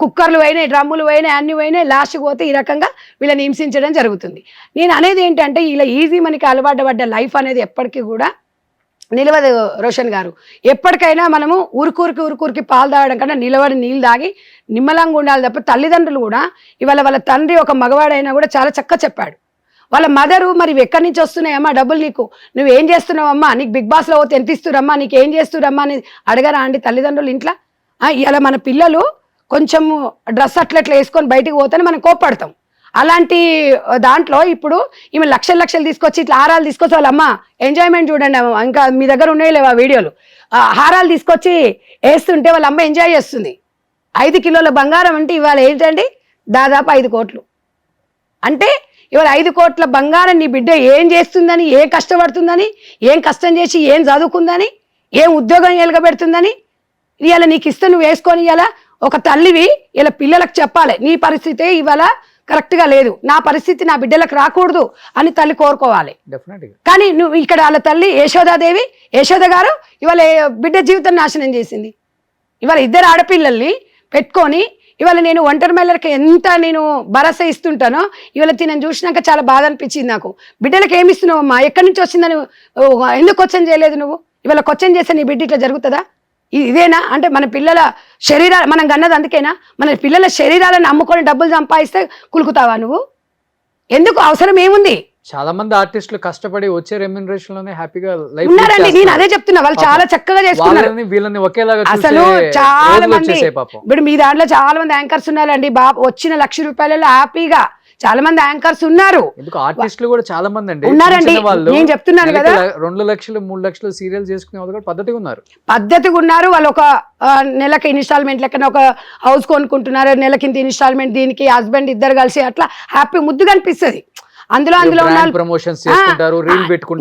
కుక్కర్లు పోయినాయి, డ్రమ్ములు పోయినాయి, అన్ని పోయినాయి. లాస్ట్కి పోతే ఈ రకంగా వీళ్ళని హింసించడం జరుగుతుంది. నేను అనేది ఏంటంటే ఇలా ఈజీ మనకి అలవాటు పడ్డ లైఫ్ అనేది ఎప్పటికీ కూడా నిలవదు రోషన్ గారు. ఎప్పటికైనా మనము ఊరుకూరికి పాలు తాగడం కన్నా నిలబడి నీళ్ళు తాగి నిమ్మలంగా ఉండాలి తప్ప, తల్లిదండ్రులు కూడా ఇవాళ వాళ్ళ తండ్రి ఒక మగవాడైనా కూడా చాలా చక్కగా చెప్పాడు. వాళ్ళ మదరు మరి ఎక్కడి నుంచి వస్తున్నాయమ్మా డబ్బులు, నీకు నువ్వేం చేస్తున్నావమ్మా, నీకు బిగ్ బాస్లో పోతే ఎంత ఇస్తురమ్మా, నీకు ఏం చేస్తురమ్మా అని అడగరా అండి తల్లిదండ్రులు ఇంట్లో? ఇలా మన పిల్లలు కొంచెం డ్రెస్ అట్లా వేసుకొని బయటికి పోతేనే మనం కోప్పడతాం. అలాంటి దాంట్లో ఇప్పుడు ఈమె లక్షలు తీసుకొచ్చి ఇట్లా హారాలు తీసుకొచ్చి వాళ్ళ అమ్మ ఎంజాయ్మెంట్ చూడండి, ఇంకా మీ దగ్గర ఉన్నాయి లేవా వీడియోలు, హారాలు తీసుకొచ్చి వేస్తుంటే వాళ్ళ అమ్మ ఎంజాయ్ చేస్తుంది. 5 కిలోల బంగారం అంటే ఇవాళ ఏంటండి దాదాపు 5 కోట్లు. అంటే ఇవాళ 5 కోట్ల బంగారం నీ బిడ్డ ఏం చేస్తుందని, ఏం కష్టపడుతుందని, ఏం కష్టం చేసి ఏం చదువుకుందని, ఏం ఉద్యోగం ఎలగబెడుతుందని ఇవాళ నీకు ఇస్తే నువ్వు వేసుకొని, ఇలా ఒక తల్లివి ఇలా పిల్లలకు చెప్పాలి నీ పరిస్థితే ఇవాళ కరెక్ట్గా లేదు, నా పరిస్థితి నా బిడ్డలకు రాకూడదు అని తల్లి కోరుకోవాలి. కానీ నువ్వు ఇక్కడ వాళ్ళ తల్లి యశోద గారు ఇవాళ బిడ్డ జీవితం నాశనం చేసింది. ఇవాళ 2 ఆడపిల్లల్ని పెట్టుకొని ఇవాళ నేను ఒంటరి మహిళలకి ఎంత నేను భరోసా ఇస్తుంటానో ఇవాళ తినని చూసినాక చాలా బాధ అనిపించింది నాకు. బిడ్డలకు ఏమి ఇస్తున్నావమ్మా, ఎక్కడి నుంచి వచ్చిందని ఎందుకు క్వశ్చన్ చేయలేదు నువ్వు? ఇవాళ క్వశ్చన్ చేస్తే నీ బిడ్డ ఇట్లా జరుగుతుందా? ఇదేనా అంటే మన పిల్లల శరీరాలు మనం కన్నది అందుకేనా? మన పిల్లల శరీరాలను అమ్ముకొని డబ్బులు సంపాదిస్తే కులుకుతావా నువ్వు? ఎందుకు? అవసరం ఏముంది? చాలా మంది ఆర్టిస్టులు కష్టపడి వచ్చే రెమ్యునరేషన్ లోనే హ్యాపీగా లైఫ్ ఉన్నారండి. నేను అదే చెప్తున్నా, వాళ్ళు చాలా చక్కగా చేసుకున్నారు. వీళ్ళని ఒకేలాగా అసలు చాలా మంది ఇప్పుడు మీ దాంట్లో చాలా మంది యాంకర్స్ ఉన్నారండి. వచ్చిన ₹1,00,000 హ్యాపీగా చాలా మంది యాంకర్స్ ఉన్నారు. ఆర్టిస్టులు కూడా చాలా మంది అండి ఉన్నారండి. నేను చెప్తున్నాను కదా, 2 లక్షలు 3 లక్షలు సీరియల్ చేసుకునే వాళ్ళు కూడా పద్ధతిగా ఉన్నారు. వాళ్ళు ఒక నెలకి ఇన్స్టాల్మెంట్ లెక్కన ఒక హౌస్ కొనుక్కుంటున్నారు, నెలకింత ఇన్స్టాల్మెంట్, దీనికి హస్బెండ్ ఇద్దరు కలిసి అట్లా హ్యాపీ ముద్దుగా అనిపిస్తుంది. అందులో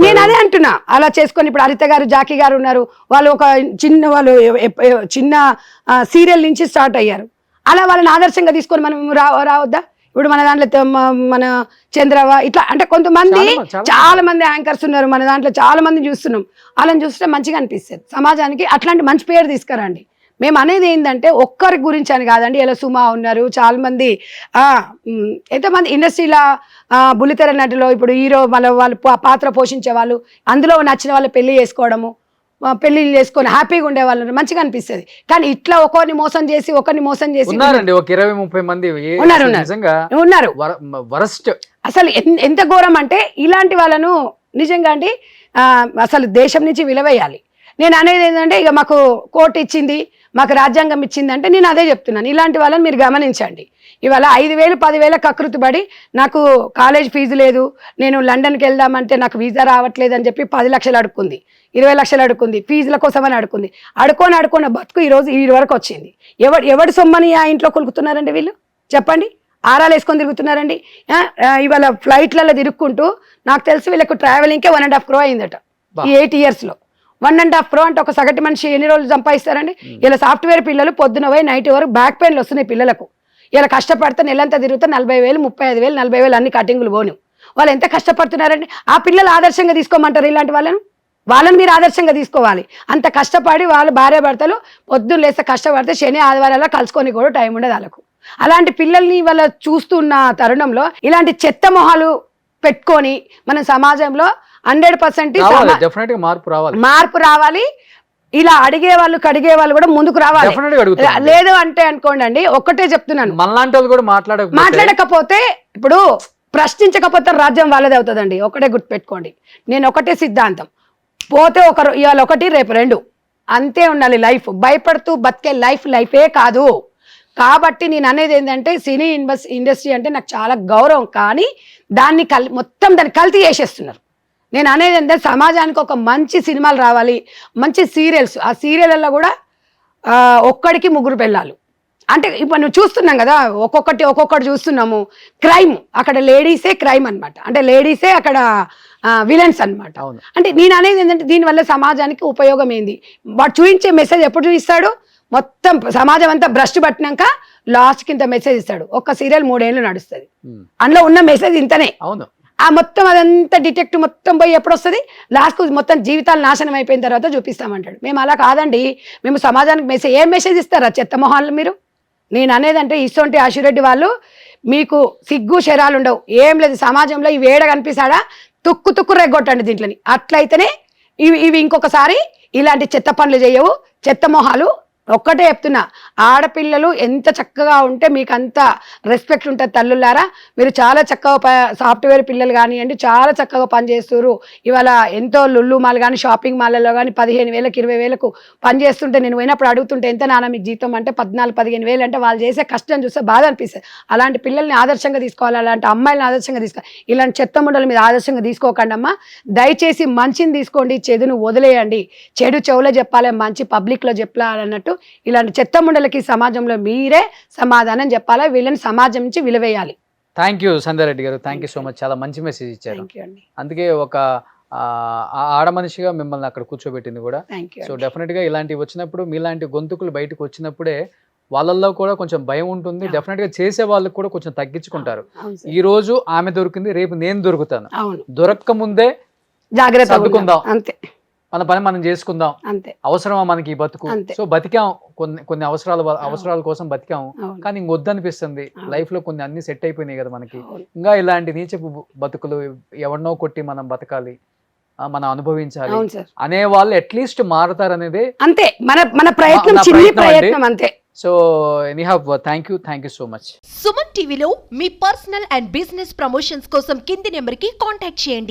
నేను అదే అంటున్నా, అలా చేసుకొని ఇప్పుడు హరిత గారు, జాకీ గారు ఉన్నారు, వాళ్ళు ఒక చిన్న సీరియల్ నుంచి స్టార్ట్ అయ్యారు. అలా వాళ్ళని ఆదర్శంగా తీసుకొని మనం రావద్దా? ఇప్పుడు మన దాంట్లో మన చంద్రవ ఇట్లా అంటే కొంతమంది చాలా మంది యాంకర్స్ ఉన్నారు మన దాంట్లో, చాలా మంది చూస్తున్నాం. వాళ్ళని చూస్తే మంచిగా అనిపిస్తుంది సమాజానికి. అట్లాంటి మంచి పేరు తీసుకురండి. మేము అనేది ఏంటంటే ఒక్కరి గురించి అని కాదండి. ఇలా సుమా ఉన్నారు, చాలా మంది ఎంతమంది ఇండస్ట్రీలో బుల్లితెర నటిలో ఇప్పుడు హీరో వాళ్ళు పాత్ర పోషించే వాళ్ళు, అందులో నచ్చిన వాళ్ళు పెళ్లి చేసుకోవడము, పెళ్లి చేసుకొని హ్యాపీగా ఉండే వాళ్ళు మంచిగా అనిపిస్తుంది. కానీ ఇట్లా ఒకరిని మోసం చేసి ఉన్నారండి ఒక 20-30 మంది ఉన్నారు నిజంగా ఉన్నారు. వరస్ట్ అసలు ఎంత ఘోరం అంటే ఇలాంటి వాళ్ళను నిజంగా అండి అసలు దేశం నుంచి విలువేయాలి. నేను అనేది ఏంటంటే ఇక మాకు కోర్టు ఇచ్చింది, మాకు రాజ్యాంగం ఇచ్చింది అంటే నేను అదే చెప్తున్నాను. ఇలాంటి వాళ్ళని మీరు గమనించండి. ఇవాళ 5,000 10,000 కకృతి పడి నాకు కాలేజ్ ఫీజు లేదు, నేను లండన్కి వెళ్దామంటే నాకు వీసా రావట్లేదు అని చెప్పి 10 లక్షలు అడుక్కుంది, 20 లక్షలు అడుక్కుంది, ఫీజుల కోసం అని అడుక్కుంది. అడుకోని బతుకు ఈరోజు ఈ వరకు వచ్చింది. ఎవడి సొమ్మని ఆ ఇంట్లో కొలుకుతున్నారండి వీళ్ళు చెప్పండి? ఆరాలు వేసుకొని తిరుగుతున్నారండి. ఇవాళ ఫ్లైట్లలో తిరుక్కుంటూ నాకు తెలిసి వీళ్ళకు ట్రావెలింగ్కే 1.5 crore అయిందట ఈ 8 yearsలో. 1.5 crore అంటే ఒక సగటు మనిషి ఎన్ని రోజులు సంపాదిస్తారండి? ఇలా సాఫ్ట్వేర్ పిల్లలు పొద్దున పోయి నైట్ వరకు బ్యాక్ పెయిన్లు వస్తున్నాయి పిల్లలకు. ఇలా కష్టపడితే నెలంతా తిరుగుతా 40,000 35,000 40,000 అన్ని కటింగులు పోను. వాళ్ళు ఎంత కష్టపడుతున్నారండి? ఆ పిల్లలు ఆదర్శంగా తీసుకోమంటారు ఇలాంటి వాళ్ళని మీరు ఆదర్శంగా తీసుకోవాలి. అంత కష్టపడి వాళ్ళు భార్యాభర్తలు పొద్దున్న లేస్తే కష్టపడితే శని ఆదివారాల్లో కలుసుకొని కూడా టైం ఉండదు వాళ్ళకు. అలాంటి పిల్లల్ని వాళ్ళ చూస్తున్న తరుణంలో ఇలాంటి చెత్త మొహాలు పెట్టుకొని మన సమాజంలో 100% మార్పు రావాలి. ఇలా అడిగే వాళ్ళు కడిగే వాళ్ళు కూడా ముందుకు రావాలి. లేదు అంటే అనుకోండి అండి, ఒక్కటే చెప్తున్నాను, మాట్లాడకపోతే ఇప్పుడు ప్రశ్నించకపోతే రాజ్యం వాళ్ళదే అవుతుందండి. ఒకటే గుర్తుపెట్టుకోండి. నేను ఒకటే సిద్ధాంతం, పోతే ఇవాళ 1 రేపు 2 అంతే ఉండాలి లైఫ్. భయపడుతూ బతికే లైఫే కాదు. కాబట్టి నేను అనేది ఏంటంటే సినీ ఇండస్ట్రీ అంటే నాకు చాలా గౌరవం, కానీ దాన్ని మొత్తం దాన్ని కల్తీ చేసేస్తున్నారు. నేను అనేది ఏంటంటే సమాజానికి ఒక మంచి సినిమాలు రావాలి, మంచి సీరియల్స్. ఆ సీరియళ్ళల్లో కూడా ఒక్కడికి 3 పెళ్ళాలు అంటే ఇప్పుడు నువ్వు చూస్తున్నాం కదా, ఒక్కొక్కటి చూస్తున్నాము. క్రైమ్ అక్కడ లేడీసే క్రైమ్ అనమాట, అంటే లేడీసే అక్కడ విలన్స్ అనమాట. అంటే నేను అనేది ఏంటంటే దీనివల్ల సమాజానికి ఉపయోగం ఏంది? వాడు చూపించే మెసేజ్ ఎప్పుడు చూపిస్తాడు? మొత్తం సమాజం అంతా భ్రష్టు పట్టినాక లాస్ట్కి ఇంత మెసేజ్ ఇస్తాడు. ఒక్క సీరియల్ 3 ఏళ్ళు నడుస్తుంది, అందులో ఉన్న మెసేజ్ ఇంతనే. ఆ మొత్తం అదంతా డిటెక్టివ్ మొత్తం పోయి ఎప్పుడు వస్తుంది? లాస్ట్కు మొత్తం జీవితాలు నాశనం అయిపోయిన తర్వాత చూపిస్తామంటాడు. మేము అలా కాదండి, మేము సమాజానికి ఏం మెసేజ్ ఇస్తారా చెత్త మొహాలు మీరు? నేను అనేదంటే ఇసొంటి ఆశిరెడ్డి వాళ్ళు మీకు సిగ్గు శరాలు ఉండవు, ఏం లేదు. సమాజంలో ఇవి ఏడ కనిపిస్తాడా తుక్కు రెగ్గొట్టండి దీంట్లోని. అట్లయితేనే ఇవి ఇంకొకసారి ఇలాంటి చెత్త పనులు చేయవు. చెత్త మొహాలు ఒక్కటే చెప్తున్నా, ఆడపిల్లలు ఎంత చక్కగా ఉంటే మీకు అంత రెస్పెక్ట్ ఉంటుంది. తల్లులారా, మీరు చాలా చక్కగా సాఫ్ట్వేర్ పిల్లలు కానివ్వండి, చాలా చక్కగా పనిచేస్తారు. ఇవాళ ఎంతో లుల్లు మాల్ కానీ షాపింగ్ మాల్లలో కానీ 15,000 20,000 పనిచేస్తుంటే నేను పోయినప్పుడు అడుగుతుంటే ఎంత నాన్న మీకు జీతం అంటే 14-15,000 అంటే వాళ్ళు చేసే కష్టం చూస్తే బాధ అనిపిస్తుంది. అలాంటి పిల్లల్ని ఆదర్శంగా తీసుకోవాలి, అలాంటి అమ్మాయిలను ఆదర్శంగా తీసుకోవాలి. ఇలాంటి చెత్త ముండల మీద ఆదర్శంగా తీసుకోకండి అమ్మా. దయచేసి మంచిని తీసుకోండి, చెడును వదిలేయండి. చెడు చెవులో చెప్పాలి, మంచి పబ్లిక్లో చెప్పాలన్నట్టు ఇలాంటి చెత్త ముండలకి సమాజంలో మీరే సమాధానం చెప్పాలి. వీళ్ళని సమాజం నుంచి విలువేయాలి. థ్యాంక్ యూ సంధ్యారెడ్డి గారు, థ్యాంక్ యూ సో మచ్. చాలా మంచి మెసేజ్ ఇచ్చారు. అందుకే ఒక ఆడ మనిషిగా మిమ్మల్ని అక్కడ కూర్చోబెట్టింది కూడా. సో డెఫినెట్ గా ఇలాంటివి వచ్చినప్పుడు, మీలాంటి గొంతుకులు బయటకు వచ్చినప్పుడే వాళ్ళల్లో కూడా కొంచెం భయం ఉంటుంది. డెఫినెట్ గా చేసే వాళ్ళకి కూడా కొంచెం తగ్గించుకుంటారు. ఈ రోజు ఆమె దొరికింది, రేపు నేను దొరుకుతాను. దొరక్క ముందే జాగ్రత్త సర్దుకుందాం, అంతే. మన పని మనం చేసుకుందాం. అంతే. అవసరమా మనకి ఈ బతుకు? సో బతికాం, కొన్ని అవసరాల కోసం బతికాం, కానీ ఇంకొద్దనిపిస్తుంది. లైఫ్ లో కొన్ని అన్ని సెట్ అయిపోయినాయి కదా మనకి. ఇంకా ఇలాంటి నీచపు బతుకులు ఎవరినో కొట్టి మనం బతకాలి, మనం అనుభవించాలి అనే వాళ్ళు అట్లీస్ట్ మారతారనేదే అంతే మన ప్రయత్నం అంతే. So anyhow thank you so much. Suman టీవీలో మీ పర్సనల్ అండ్ బిజినెస్ ప్రమోషన్స్ కోసం కింది నెంబర్కి కాంటాక్ట్ చేయండి.